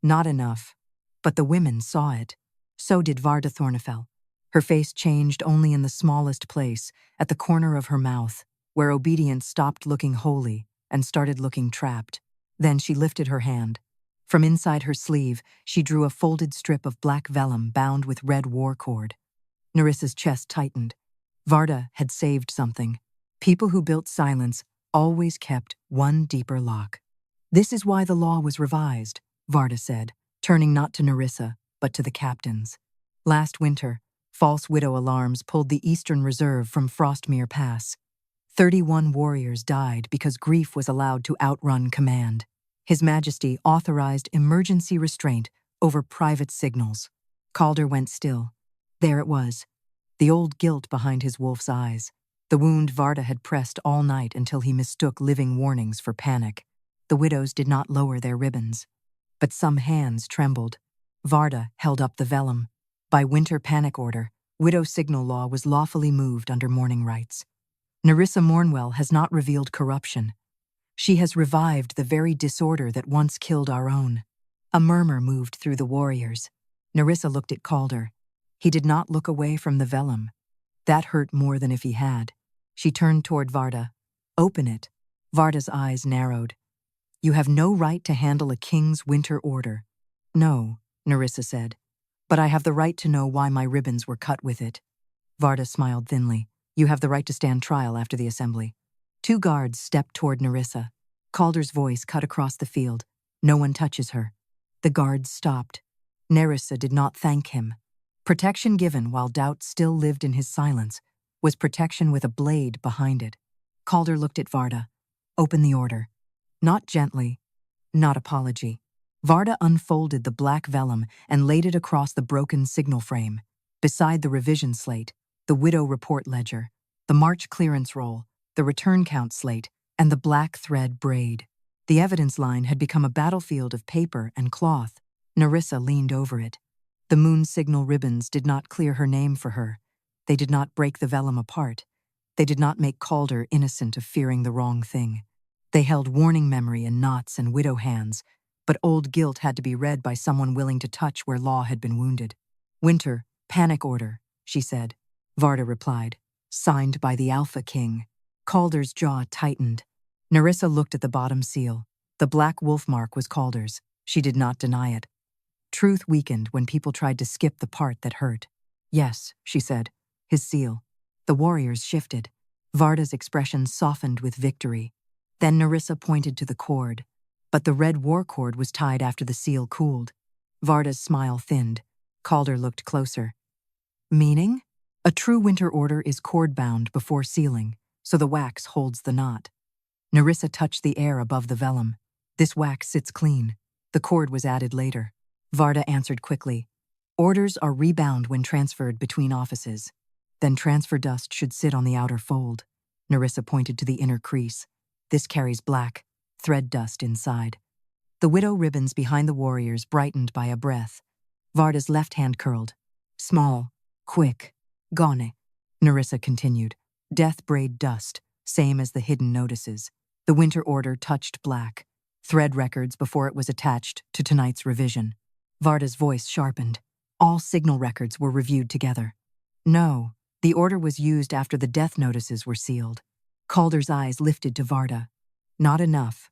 Not enough. But the women saw it. So did Varda Thornefell. Her face changed only in the smallest place, at the corner of her mouth, where obedience stopped looking holy and started looking trapped. Then she lifted her hand. From inside her sleeve, she drew a folded strip of black vellum bound with red war cord. Neryssa's chest tightened. Varda had saved something. People who built silence always kept one deeper lock. This is why the law was revised, Varda said, turning not to Neryssa, but to the captains. Last winter, false widow alarms pulled the Eastern Reserve from Frostmere Pass. 31 warriors died because grief was allowed to outrun command. His Majesty authorized emergency restraint over private signals. Calder went still. There it was, the old guilt behind his wolf's eyes. The wound Varda had pressed all night until he mistook living warnings for panic. The widows did not lower their ribbons. But some hands trembled. Varda held up the vellum. By winter panic order, widow signal law was lawfully moved under mourning rites. Neryssa Mornwell has not revealed corruption. She has revived the very disorder that once killed our own. A murmur moved through the warriors. Neryssa looked at Calder. He did not look away from the vellum. That hurt more than if he had. She turned toward Varda. Open it. Varda's eyes narrowed. You have no right to handle a king's winter order. No, Neryssa said. But I have the right to know why my ribbons were cut with it. Varda smiled thinly. You have the right to stand trial after the assembly. 2 guards stepped toward Neryssa. Calder's voice cut across the field. No one touches her. The guards stopped. Neryssa did not thank him. Protection given while doubt still lived in his silence was protection with a blade behind it. Calder looked at Varda. Open the order. Not gently, not apology. Varda unfolded the black vellum and laid it across the broken signal frame. Beside the revision slate, the widow report ledger, the March clearance roll, the return count slate, and the black thread braid. The evidence line had become a battlefield of paper and cloth. Neryssa leaned over it. The moon signal ribbons did not clear her name for her. They did not break the vellum apart. They did not make Calder innocent of fearing the wrong thing. They held warning memory in knots and widow hands, but old guilt had to be read by someone willing to touch where law had been wounded. Winter, panic order, she said. Varda replied, signed by the Alpha King. Calder's jaw tightened. Neryssa looked at the bottom seal. The black wolf mark was Calder's. She did not deny it. Truth weakened when people tried to skip the part that hurt. Yes, she said, his seal. The warriors shifted. Varda's expression softened with victory. Then Neryssa pointed to the cord. But the red war cord was tied after the seal cooled. Varda's smile thinned. Calder looked closer. Meaning? A true winter order is cord-bound before sealing, so the wax holds the knot. Neryssa touched the air above the vellum. This wax sits clean. The cord was added later. Varda answered quickly. Orders are rebound when transferred between offices. Then transfer dust should sit on the outer fold. Neryssa pointed to the inner crease. This carries black, thread dust inside. The widow ribbons behind the warriors brightened by a breath. Varda's left hand curled. Small, quick, gone. Neryssa continued. Death braid dust, same as the hidden notices. The winter order touched black. Thread records before it was attached to tonight's revision. Varda's voice sharpened. All signal records were reviewed together. No, The order was used after the death notices were sealed. Calder's eyes lifted to Varda. Not enough.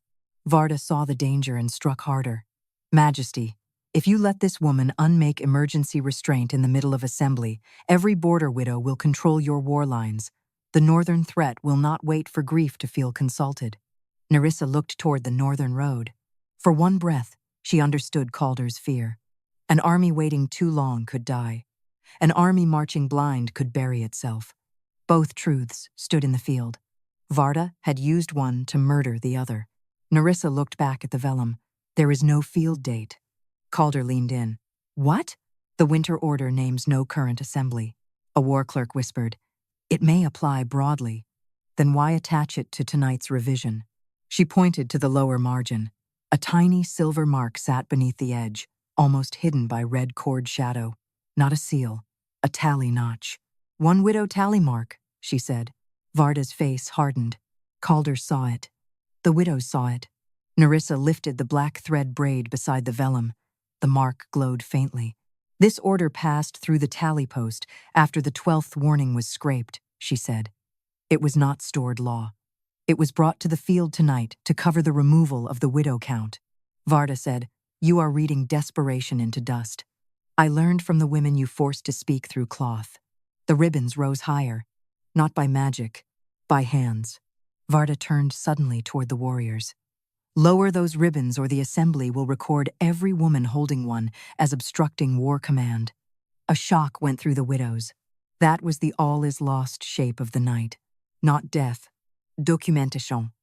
Varda saw the danger and struck harder. Majesty, if you let this woman unmake emergency restraint in the middle of assembly, every border widow will control your war lines. The northern threat will not wait for grief to feel consulted. Neryssa looked toward the northern road. For one breath, she understood Calder's fear. An army waiting too long could die. An army marching blind could bury itself. Both truths stood in the field. Varda had used one to murder the other. Neryssa looked back at the vellum. There is no field date. Calder leaned in. What? The winter order names no current assembly. A war clerk whispered. It may apply broadly. Then why attach it to tonight's revision? She pointed to the lower margin. A tiny silver mark sat beneath the edge, almost hidden by red cord shadow. Not a seal, a tally notch. One widow tally mark, she said. Varda's face hardened. Calder saw it. The widows saw it. Neryssa lifted the black thread braid beside the vellum. The mark glowed faintly. This order passed through the tally post after the 12th warning was scraped, she said. It was not stored law. It was brought to the field tonight to cover the removal of the widow count. Varda said, You are reading desperation into dust. I learned from the women you forced to speak through cloth. The ribbons rose higher, not by magic, by hands. Varda turned suddenly toward the warriors. Lower those ribbons or the assembly will record every woman holding one as obstructing war command. A shock went through the widows. That was the all-is-lost shape of the night. Not death. Documentation.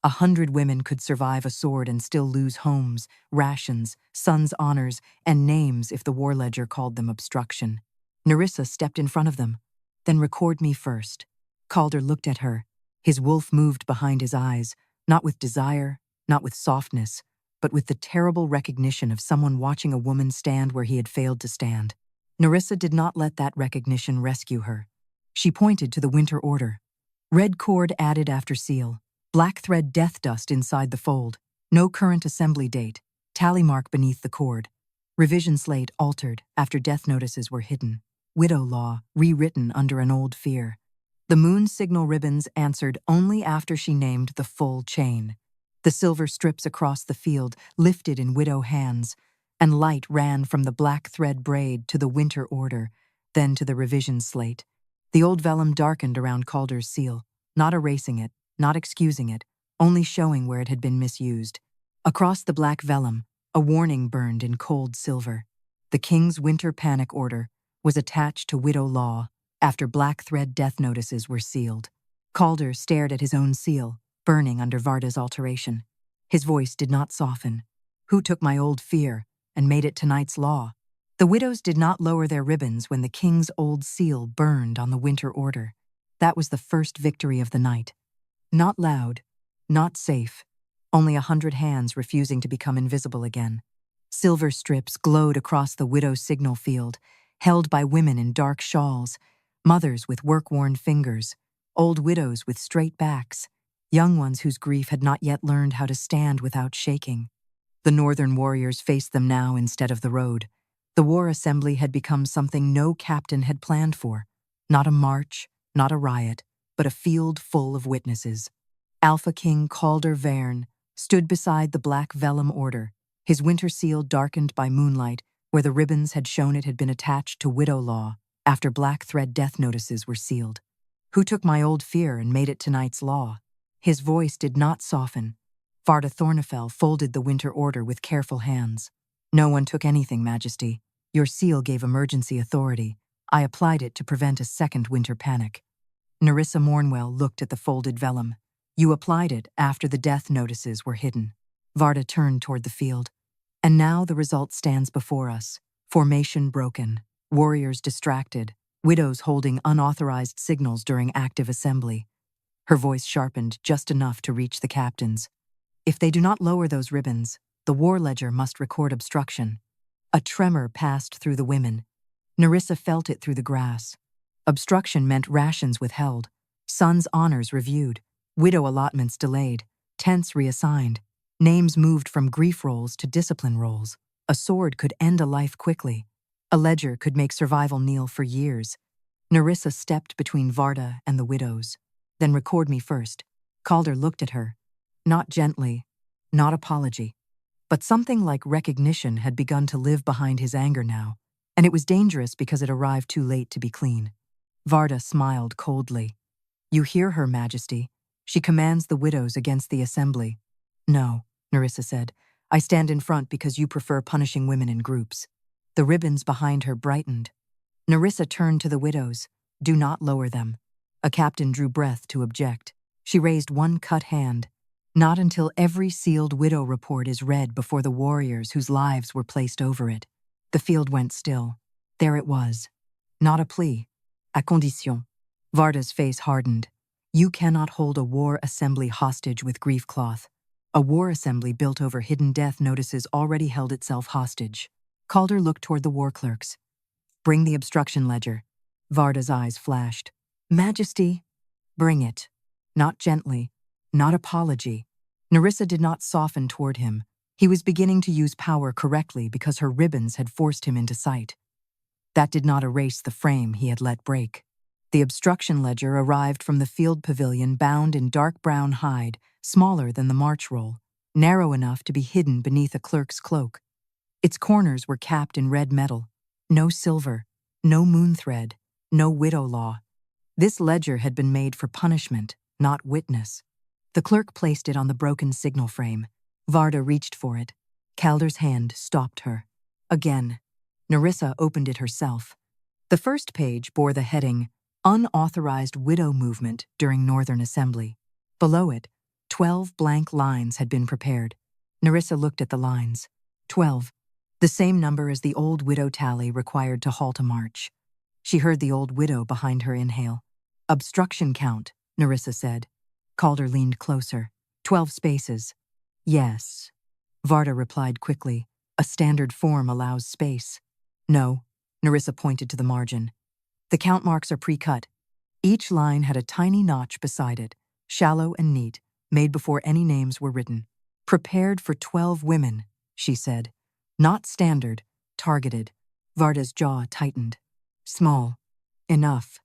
100 women could survive a sword and still lose homes, rations, sons' honors, and names if the war ledger called them obstruction. Neryssa stepped in front of them. Then record me first. Calder looked at her. His wolf moved behind his eyes, not with desire, not with softness, but with the terrible recognition of someone watching a woman stand where he had failed to stand. Neryssa did not let that recognition rescue her. She pointed to the winter order. Red cord added after seal. Black thread death dust inside the fold. No current assembly date. Tally mark beneath the cord. Revision slate altered after death notices were hidden. Widow law rewritten under an old fear. The moon signal ribbons answered only after she named the full chain. The silver strips across the field lifted in widow hands, and light ran from the black thread braid to the winter order, then to the revision slate. The old vellum darkened around Calder's seal, not erasing it, not excusing it, only showing where it had been misused. Across the black vellum, a warning burned in cold silver. The king's winter panic order was attached to widow law after black thread death notices were sealed. Calder stared at his own seal, burning under Varda's alteration. His voice did not soften. Who took my old fear and made it tonight's law? The widows did not lower their ribbons when the king's old seal burned on the winter order. That was the first victory of the night. Not loud, not safe, only 100 hands refusing to become invisible again. Silver strips glowed across the widow's signal field, held by women in dark shawls, mothers with work-worn fingers, old widows with straight backs, young ones whose grief had not yet learned how to stand without shaking. The northern warriors faced them now instead of the road. The war assembly had become something no captain had planned for. Not a march, not a riot, but a field full of witnesses. Alpha King Calder Veyrn stood beside the black vellum order, his winter seal darkened by moonlight where the ribbons had shown it had been attached to widow law after black thread death notices were sealed. Who took my old fear and made it tonight's law? His voice did not soften. Varda Thornefell folded the winter order with careful hands. No one took anything, Majesty. Your seal gave emergency authority. I applied it to prevent a second winter panic. Neryssa Mornwell looked at the folded vellum. You applied it after the death notices were hidden. Varda turned toward the field. And now the result stands before us. Formation broken. Warriors distracted. Widows holding unauthorized signals during active assembly. Her voice sharpened just enough to reach the captains. If they do not lower those ribbons, the war ledger must record obstruction. A tremor passed through the women. Neryssa felt it through the grass. Obstruction meant rations withheld, sons' honors reviewed, widow allotments delayed, tents reassigned, names moved from grief rolls to discipline rolls. A sword could end a life quickly. A ledger could make survival kneel for years. Neryssa stepped between Varda and the widows. Then record me first. Calder looked at her. Not gently, not apology. But something like recognition had begun to live behind his anger now, and it was dangerous because it arrived too late to be clean. Varda smiled coldly. You hear her, Majesty. She commands the widows against the assembly. No, Neryssa said. I stand in front because you prefer punishing women in groups. The ribbons behind her brightened. Neryssa turned to the widows. Do not lower them. A captain drew breath to object. She raised one cut hand. Not until every sealed widow report is read before the warriors whose lives were placed over it. The field went still. There it was. Not a plea. À condition. Varda's face hardened. You cannot hold a war assembly hostage with grief cloth. A war assembly built over hidden death notices already held itself hostage. Calder looked toward the war clerks. Bring the obstruction ledger. Varda's eyes flashed. Majesty, bring it. Not gently, not apology. Neryssa did not soften toward him. He was beginning to use power correctly because her ribbons had forced him into sight. That did not erase the frame he had let break. The obstruction ledger arrived from the field pavilion bound in dark brown hide, smaller than the march roll, narrow enough to be hidden beneath a clerk's cloak. Its corners were capped in red metal. No silver, no moon thread, no widow law. This ledger had been made for punishment, not witness. The clerk placed it on the broken signal frame. Varda reached for it. Calder's hand stopped her. Again, Neryssa opened it herself. The first page bore the heading, Unauthorized Widow Movement during Northern Assembly. Below it, 12 blank lines had been prepared. Neryssa looked at the lines. 12. The same number as the old widow tally required to halt a march. She heard the old widow behind her inhale. Obstruction count, Neryssa said. Calder leaned closer. 12 spaces. Yes. Varda replied quickly. A standard form allows space. No, Neryssa pointed to the margin. The count marks are pre-cut. Each line had a tiny notch beside it, shallow and neat, made before any names were written. Prepared for 12 women, she said. Not standard, targeted. Varda's jaw tightened. Small. Enough.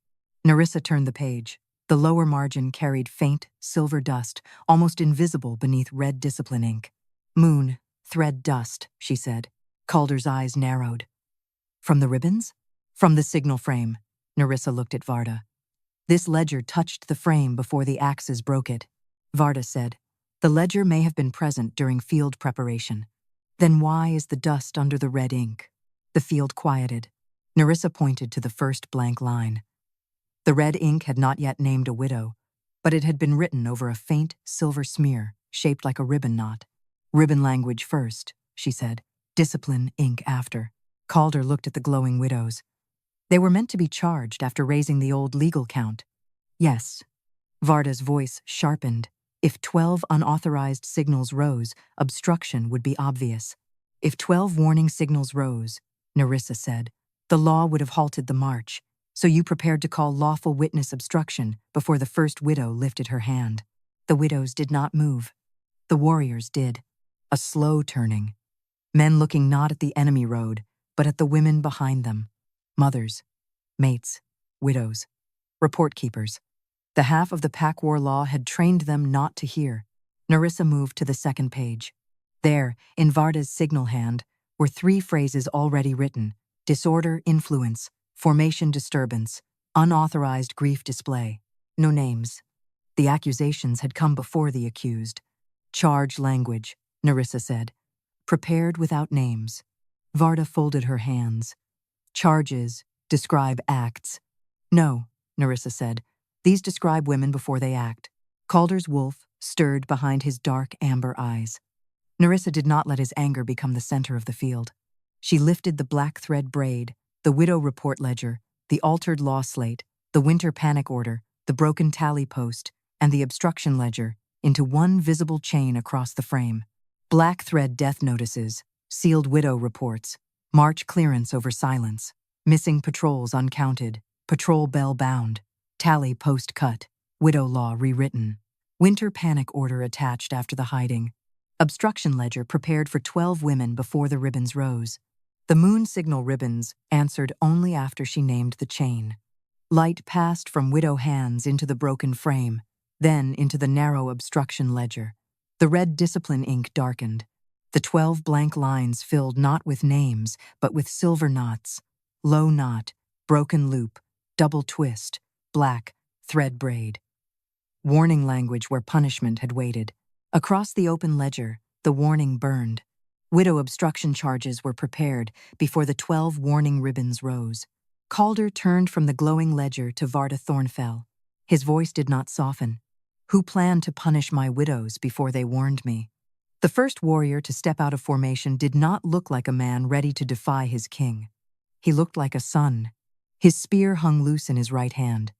Neryssa turned the page. The lower margin carried faint, silver dust, almost invisible beneath red discipline ink. Moon, thread dust, she said. Calder's eyes narrowed. From the ribbons? From the signal frame. Neryssa looked at Varda. This ledger touched the frame before the axes broke it. Varda said, the ledger may have been present during field preparation. Then why is the dust under the red ink? The field quieted. Neryssa pointed to the first blank line. The red ink had not yet named a widow, but it had been written over a faint silver smear shaped like a ribbon knot. Ribbon language first, she said. Discipline ink after. Calder looked at the glowing widows. They were meant to be charged after raising the old legal count. Yes. Varda's voice sharpened. If 12 unauthorized signals rose, obstruction would be obvious. If 12 warning signals rose, Neryssa said, the law would have halted the march, so you prepared to call lawful witness obstruction before the first widow lifted her hand. The widows did not move. The warriors did. A slow turning. Men looking not at the enemy road, but at the women behind them. Mothers, mates, widows, report keepers. The half of the pack war law had trained them not to hear. Neryssa moved to the second page. There, in Varda's signal hand, were 3 phrases already written: disorder, influence, formation disturbance, unauthorized grief display. No names. The accusations had come before the accused. Charge language, Neryssa said. Prepared without names. Varda folded her hands. Charges describe acts. No, Neryssa said. These describe women before they act. Calder's wolf stirred behind his dark amber eyes. Neryssa did not let his anger become the center of the field. She lifted the black thread braid, the widow report ledger, the altered law slate, the winter panic order, the broken tally post, and the obstruction ledger into one visible chain across the frame. Black thread death notices, sealed widow reports, march clearance over silence, missing patrols uncounted, patrol bell bound, tally post cut, widow law rewritten, winter panic order attached after the hiding, obstruction ledger prepared for 12 women before the ribbons rose. The moon signal ribbons answered only after she named the chain. Light passed from widow hands into the broken frame, then into the narrow obstruction ledger. The red discipline ink darkened. The 12 blank lines filled not with names, but with silver knots. Low knot, broken loop, double twist, black, thread braid. Warning language where punishment had waited. Across the open ledger, the warning burned. Widow obstruction charges were prepared before the 12 warning ribbons rose. Calder turned from the glowing ledger to Varda Thornfell. His voice did not soften. Who planned to punish my widows before they warned me? The first warrior to step out of formation did not look like a man ready to defy his king. He looked like a son. His spear hung loose in his right hand.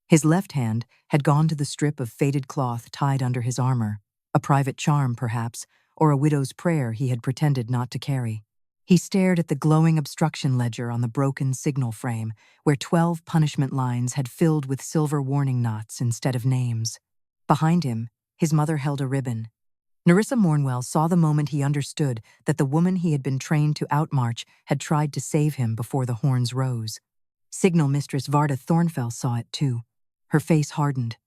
His left hand had gone to the strip of faded cloth tied under his armor, a private charm, perhaps, or a widow's prayer he had pretended not to carry. He stared at the glowing obstruction ledger on the broken signal frame, where 12 punishment lines had filled with silver warning knots instead of names. Behind him, his mother held a ribbon. Neryssa Mornwell saw the moment he understood that the woman he had been trained to outmarch had tried to save him before the horns rose. Signal Mistress Varda Thornfell saw it too. Her face hardened.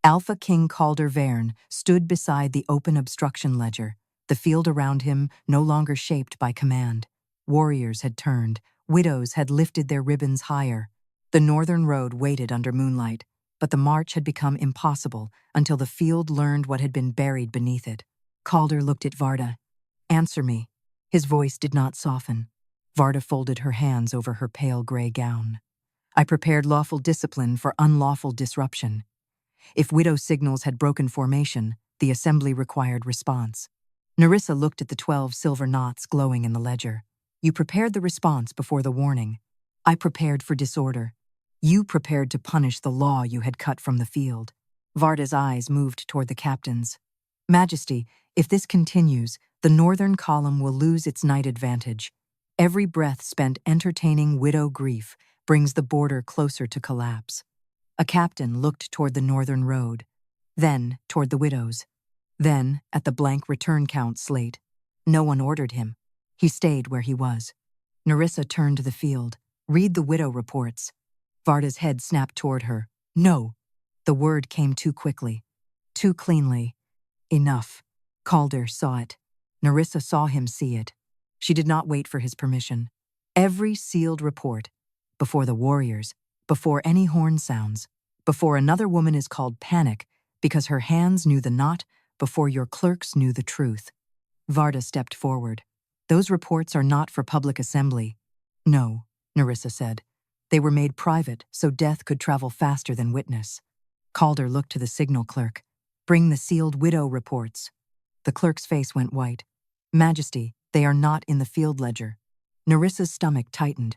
Alpha King Calder Veyrn stood beside the open obstruction ledger, the field around him no longer shaped by command. Warriors had turned, widows had lifted their ribbons higher. The northern road waited under moonlight, but the march had become impossible until the field learned what had been buried beneath it. Calder looked at Varda. "Answer me." His voice did not soften. Varda folded her hands over her pale gray gown. "I prepared lawful discipline for unlawful disruption. If widow signals had broken formation, the assembly required response." Neryssa looked at the 12 silver knots glowing in the ledger. "You prepared the response before the warning. I prepared for disorder. You prepared to punish the law you had cut from the field." Varda's eyes moved toward the captains. "Majesty, if this continues, the northern column will lose its night advantage. Every breath spent entertaining widow grief brings the border closer to collapse." A captain looked toward the northern road, then toward the widows, then at the blank return count slate. No one ordered him. He stayed where he was. Neryssa turned to the field. "Read the widow reports." Varda's head snapped toward her. "No." The word came too quickly, too cleanly. "Enough." Calder saw it. Neryssa saw him see it. She did not wait for his permission. Every sealed report, before the warriors, before any horn sounds, before another woman is called panic because her hands knew the knot, before your clerks knew the truth. Varda stepped forward. "Those reports are not for public assembly." "No," Neryssa said. "They were made private so death could travel faster than witness." Calder looked to the signal clerk. "Bring the sealed widow reports." The clerk's face went white. "Majesty, they are not in the field ledger." Neryssa's stomach tightened.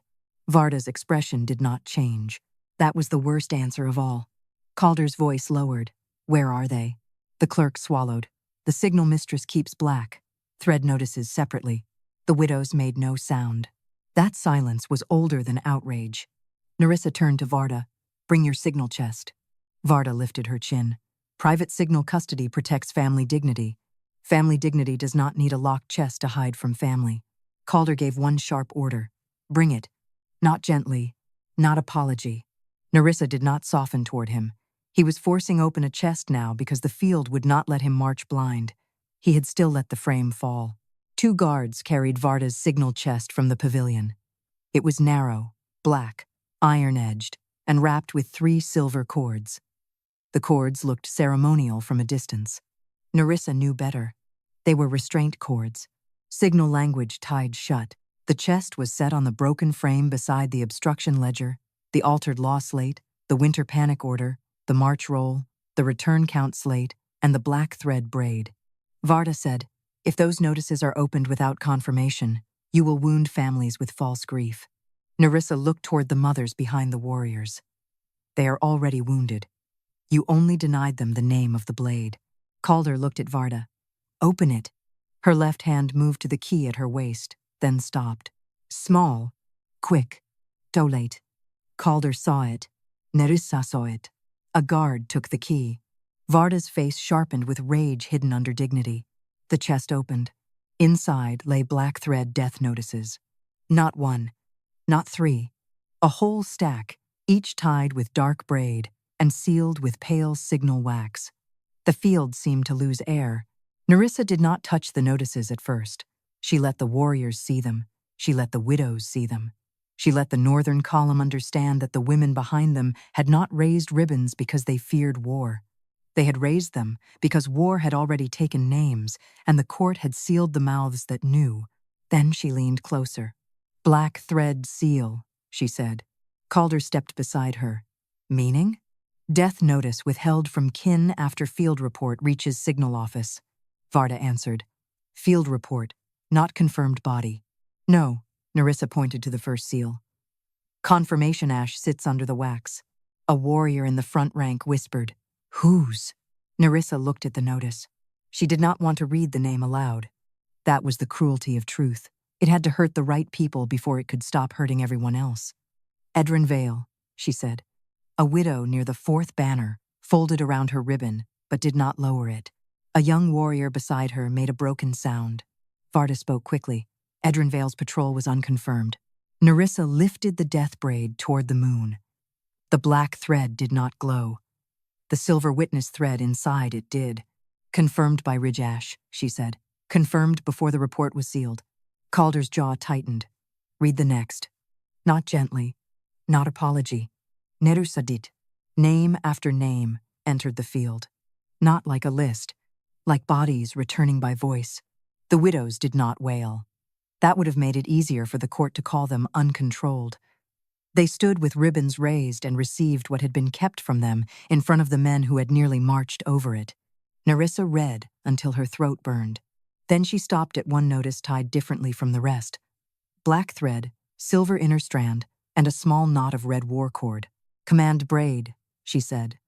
Varda's expression did not change. That was the worst answer of all. Calder's voice lowered. "Where are they?" The clerk swallowed. "The Signal Mistress keeps black. Thread notices separately." The widows made no sound. That silence was older than outrage. Neryssa turned to Varda. "Bring your signal chest." Varda lifted her chin. "Private signal custody protects family dignity. Family dignity does not need a locked chest to hide from family." Calder gave one sharp order. "Bring it." Not gently, not apology. Neryssa did not soften toward him. He was forcing open a chest now because the field would not let him march blind. He had still let the frame fall. 2 guards carried Varda's signal chest from the pavilion. It was narrow, black, iron-edged, and wrapped with 3 silver cords. The cords looked ceremonial from a distance. Neryssa knew better. They were restraint cords, signal language tied shut. The chest was set on the broken frame beside the obstruction ledger, the altered law slate, the winter panic order, the march roll, the return count slate, and the black thread braid. Varda said, "If those notices are opened without confirmation, you will wound families with false grief." Neryssa looked toward the mothers behind the warriors. "They are already wounded. You only denied them the name of the blade." Calder looked at Varda. "Open it." Her left hand moved to the key at her waist, then stopped. Small, quick, too late. Calder saw it. Neryssa saw it. A guard took the key. Varda's face sharpened with rage hidden under dignity. The chest opened. Inside lay black thread death notices. Not 1, not 3. A whole stack, each tied with dark braid and sealed with pale signal wax. The field seemed to lose air. Neryssa did not touch the notices at first. She let the warriors see them. She let the widows see them. She let the northern column understand that the women behind them had not raised ribbons because they feared war. They had raised them because war had already taken names, and the court had sealed the mouths that knew. Then she leaned closer. "Black thread seal," she said. Calder stepped beside her. "Meaning?" "Death notice withheld from kin after field report reaches signal office," Varda answered. "Field report, not confirmed body." "No," Neryssa pointed to the first seal. "Confirmation ash sits under the wax." A warrior in the front rank whispered, "Whose?" Neryssa looked at the notice. She did not want to read the name aloud. That was the cruelty of truth. It had to hurt the right people before it could stop hurting everyone else. "Edrin Vale," she said. A widow near the fourth banner folded around her ribbon, but did not lower it. A young warrior beside her made a broken sound. Varda spoke quickly. Edrin Vale's patrol was unconfirmed. Neryssa lifted the death braid toward the moon. The black thread did not glow. The silver witness thread inside it did. "Confirmed by Ridge Ash," she said. "Confirmed before the report was sealed." Calder's jaw tightened. "Read the next." Not gently. Not apology. Neryssa did. Name after name entered the field. Not like a list. Like bodies returning by voice. The widows did not wail. That would have made it easier for the court to call them uncontrolled. They stood with ribbons raised and received what had been kept from them in front of the men who had nearly marched over it. Neryssa read until her throat burned. Then she stopped at one notice tied differently from the rest. Black thread, silver inner strand, and a small knot of red war cord. "Command braid," she said.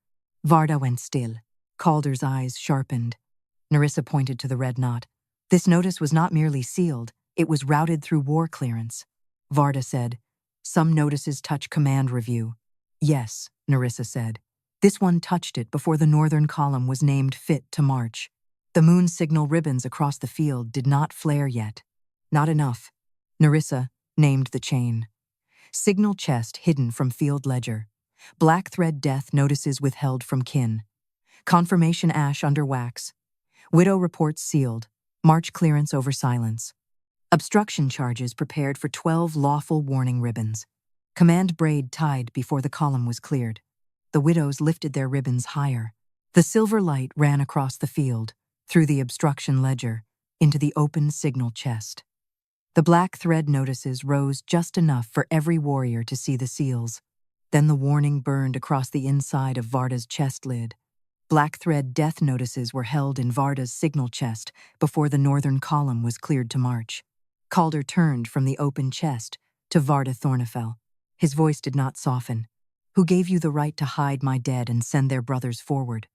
Varda went still. Calder's eyes sharpened. Neryssa pointed to the red knot. This notice was not merely sealed, it was routed through war clearance. Varda said, "Some notices touch command review." "Yes," Neryssa said. "This one touched it before the northern column was named fit to march." The moon signal ribbons across the field did not flare yet. Not enough. Neryssa named the chain. Signal chest hidden from field ledger. Black thread death notices withheld from kin. Confirmation ash under wax. Widow reports sealed. March clearance over silence. Obstruction charges prepared for 12 lawful warning ribbons. Command braid tied before the column was cleared. The widows lifted their ribbons higher. The silver light ran across the field, through the obstruction ledger, into the open signal chest. The black thread notices rose just enough for every warrior to see the seals. Then the warning burned across the inside of Varda's chest lid. Black thread death notices were held in Varda's signal chest before the northern column was cleared to march. Calder turned from the open chest to Varda Thornefell. His voice did not soften. "Who gave you the right to hide my dead and send their brothers forward?"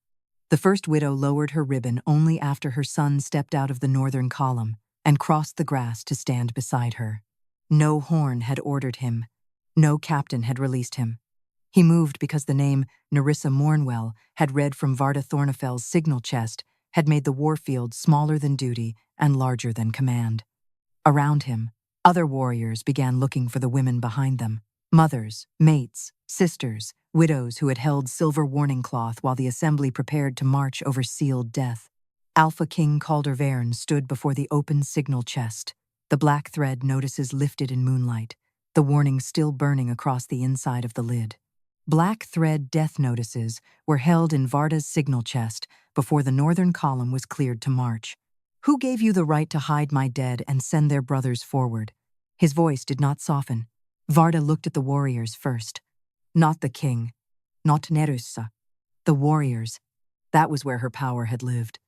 The first widow lowered her ribbon only after her son stepped out of the northern column and crossed the grass to stand beside her. No horn had ordered him. No captain had released him. He moved because the name Neryssa Mornwell had read from Varda Thornefell's signal chest had made the warfield smaller than duty and larger than command. Around him, other warriors began looking for the women behind them. Mothers, mates, sisters, widows who had held silver warning cloth while the assembly prepared to march over sealed death. Alpha King Calder Veyrn stood before the open signal chest, the black thread notices lifted in moonlight, the warning still burning across the inside of the lid. Black thread death notices were held in Varda's signal chest before the northern column was cleared to march. "Who gave you the right to hide my dead and send their brothers forward?" His voice did not soften. Varda looked at the warriors first. Not the king, not Neryssa. The warriors. That was where her power had lived.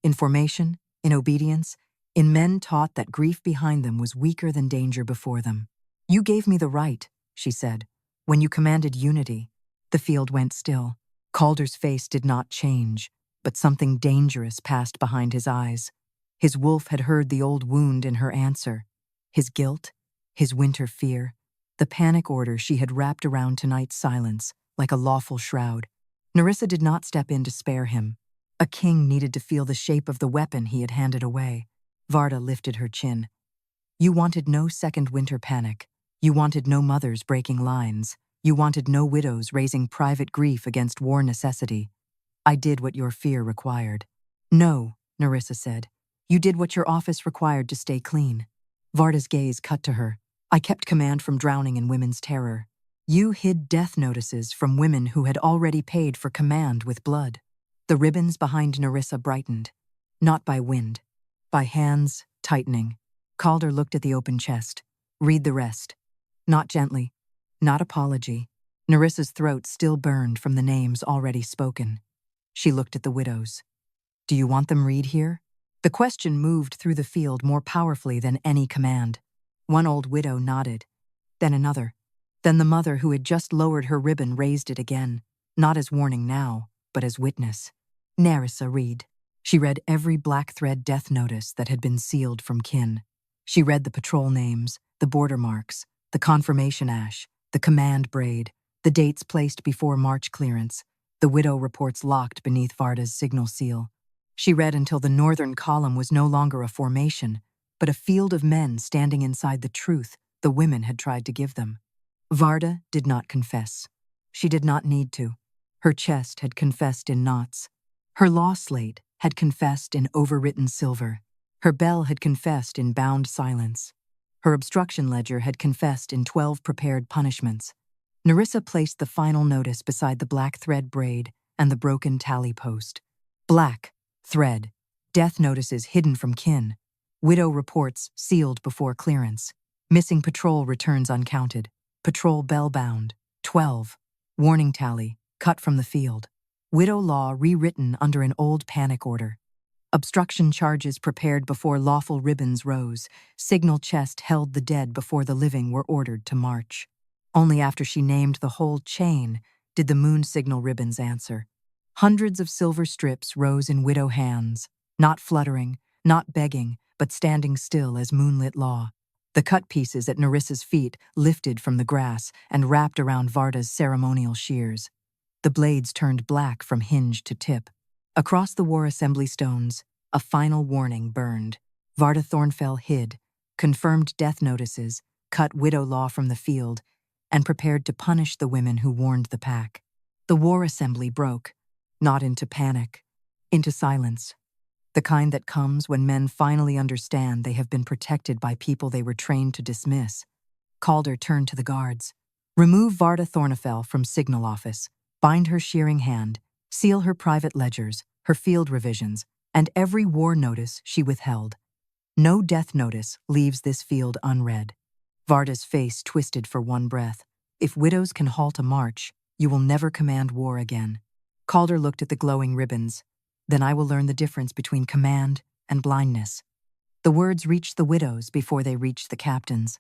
In formation, in obedience, in men taught that grief behind them was weaker than danger before them. "You gave me the right," she said. "When you commanded unity." The field went still. Calder's face did not change, but something dangerous passed behind his eyes. His wolf had heard the old wound in her answer. His guilt, his winter fear, the panic order she had wrapped around tonight's silence like a lawful shroud. Neryssa did not step in to spare him. A king needed to feel the shape of the weapon he had handed away. Varda lifted her chin. "You wanted no second winter panic. You wanted no mothers breaking lines. You wanted no widows raising private grief against war necessity. I did what your fear required. No, Neryssa said. You did what your office required to stay clean. Varda's gaze cut to her. I kept command from drowning in women's terror. You hid death notices from women who had already paid for command with blood. The ribbons behind Neryssa brightened. Not by wind, by hands tightening. Calder looked at the open chest. Read the rest. Not gently. Not apology. Neryssa's throat still burned from the names already spoken. She looked at the widows. Do you want them read here? The question moved through the field more powerfully than any command. One old widow nodded. Then another. Then the mother who had just lowered her ribbon raised it again, not as warning now, but as witness. Neryssa, read. She read every black thread death notice that had been sealed from kin. She read the patrol names, the border marks, the confirmation ash, the command braid, the dates placed before march clearance, the widow reports locked beneath Varda's signal seal. She read until the northern column was no longer a formation, but a field of men standing inside the truth the women had tried to give them. Varda did not confess. She did not need to. Her chest had confessed in knots. Her law slate had confessed in overwritten silver. Her bell had confessed in bound silence. Her obstruction ledger had confessed in 12 prepared punishments. Neryssa placed the final notice beside the black thread braid and the broken tally post. Black, thread, death notices hidden from kin, widow reports sealed before clearance, missing patrol returns uncounted, patrol bell bound, 12, warning tally, cut from the field, widow law rewritten under an old panic order. Obstruction charges prepared before lawful ribbons rose, signal chest held the dead before the living were ordered to march. Only after she named the whole chain did the moon signal ribbons answer. Hundreds of silver strips rose in widow hands, not fluttering, not begging, but standing still as moonlit law. The cut pieces at Neryssa's feet lifted from the grass and wrapped around Varda's ceremonial shears. The blades turned black from hinge to tip. Across the war assembly stones, a final warning burned. Varda Thornfell hid, confirmed death notices, cut widow law from the field, and prepared to punish the women who warned the pack. The war assembly broke, not into panic, into silence. The kind that comes when men finally understand they have been protected by people they were trained to dismiss. Calder turned to the guards. Remove Varda Thornfell from signal office, bind her shearing hand, seal her private ledgers, her field revisions, and every war notice she withheld. No death notice leaves this field unread. Varda's face twisted for one breath. If widows can halt a march, you will never command war again. Calder looked at the glowing ribbons. Then I will learn the difference between command and blindness. The words reached the widows before they reached the captains.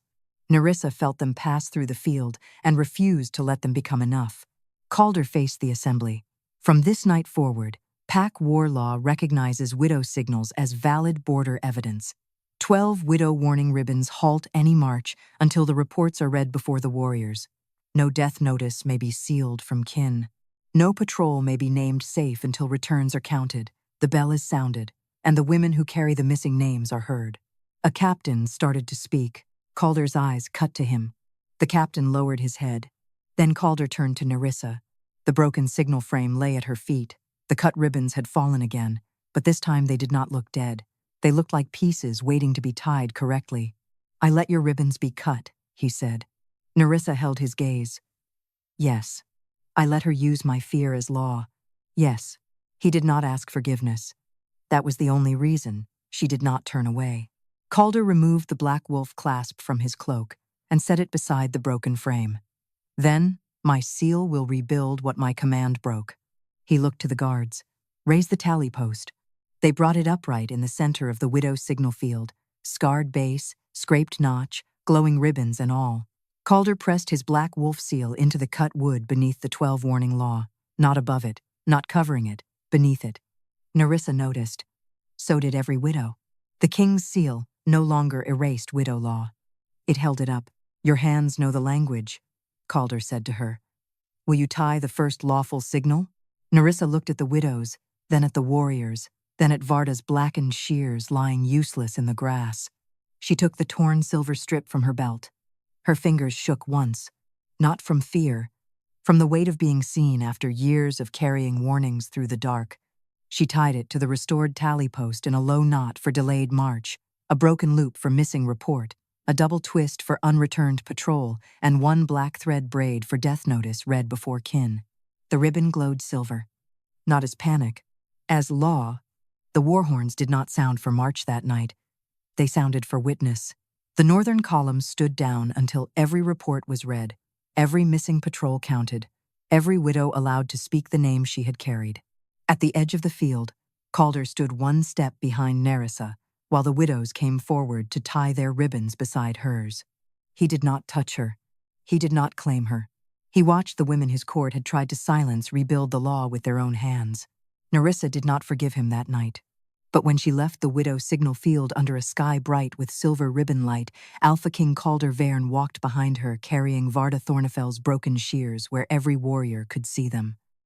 Neryssa felt them pass through the field and refused to let them become enough. Calder faced the assembly. From this night forward, pack war law recognizes widow signals as valid border evidence. 12 widow warning ribbons halt any march until the reports are read before the warriors. No death notice may be sealed from kin. No patrol may be named safe until returns are counted, the bell is sounded, and the women who carry the missing names are heard. A captain started to speak. Calder's eyes cut to him. The captain lowered his head. Then Calder turned to Neryssa. The broken signal frame lay at her feet. The cut ribbons had fallen again, but this time they did not look dead. They looked like pieces waiting to be tied correctly. I let your ribbons be cut, he said. Neryssa held his gaze. Yes. I let her use my fear as law. Yes. He did not ask forgiveness. That was the only reason she did not turn away. Calder removed the black wolf clasp from his cloak and set it beside the broken frame. Then, my seal will rebuild what my command broke. He looked to the guards. Raise the tally post. They brought it upright in the center of the widow's signal field, scarred base, scraped notch, glowing ribbons and all. Calder pressed his black wolf seal into the cut wood beneath the 12 warning law, not above it, not covering it, beneath it. Neryssa noticed. So did every widow. The king's seal no longer erased widow law. It held it up. Your hands know the language, Calder said to her. Will you tie the first lawful signal? Neryssa looked at the widows, then at the warriors, then at Varda's blackened shears lying useless in the grass. She took the torn silver strip from her belt. Her fingers shook once. Not from fear, from the weight of being seen after years of carrying warnings through the dark. She tied it to the restored tally post in a low knot for delayed march, a broken loop for missing report, a double twist for unreturned patrol, and one black thread braid for death notice read before kin. The ribbon glowed silver. Not as panic, as law. The war horns did not sound for march that night. They sounded for witness. The northern columns stood down until every report was read, every missing patrol counted, every widow allowed to speak the name she had carried. At the edge of the field, Calder stood one step behind Neryssa, while the widows came forward to tie their ribbons beside hers. He did not touch her. He did not claim her. He watched the women his court had tried to silence rebuild the law with their own hands. Neryssa did not forgive him that night. But when she left the widow's signal field under a sky bright with silver ribbon light, Alpha King Calder Veyrn walked behind her, carrying Varda Thornefell's broken shears where every warrior could see them.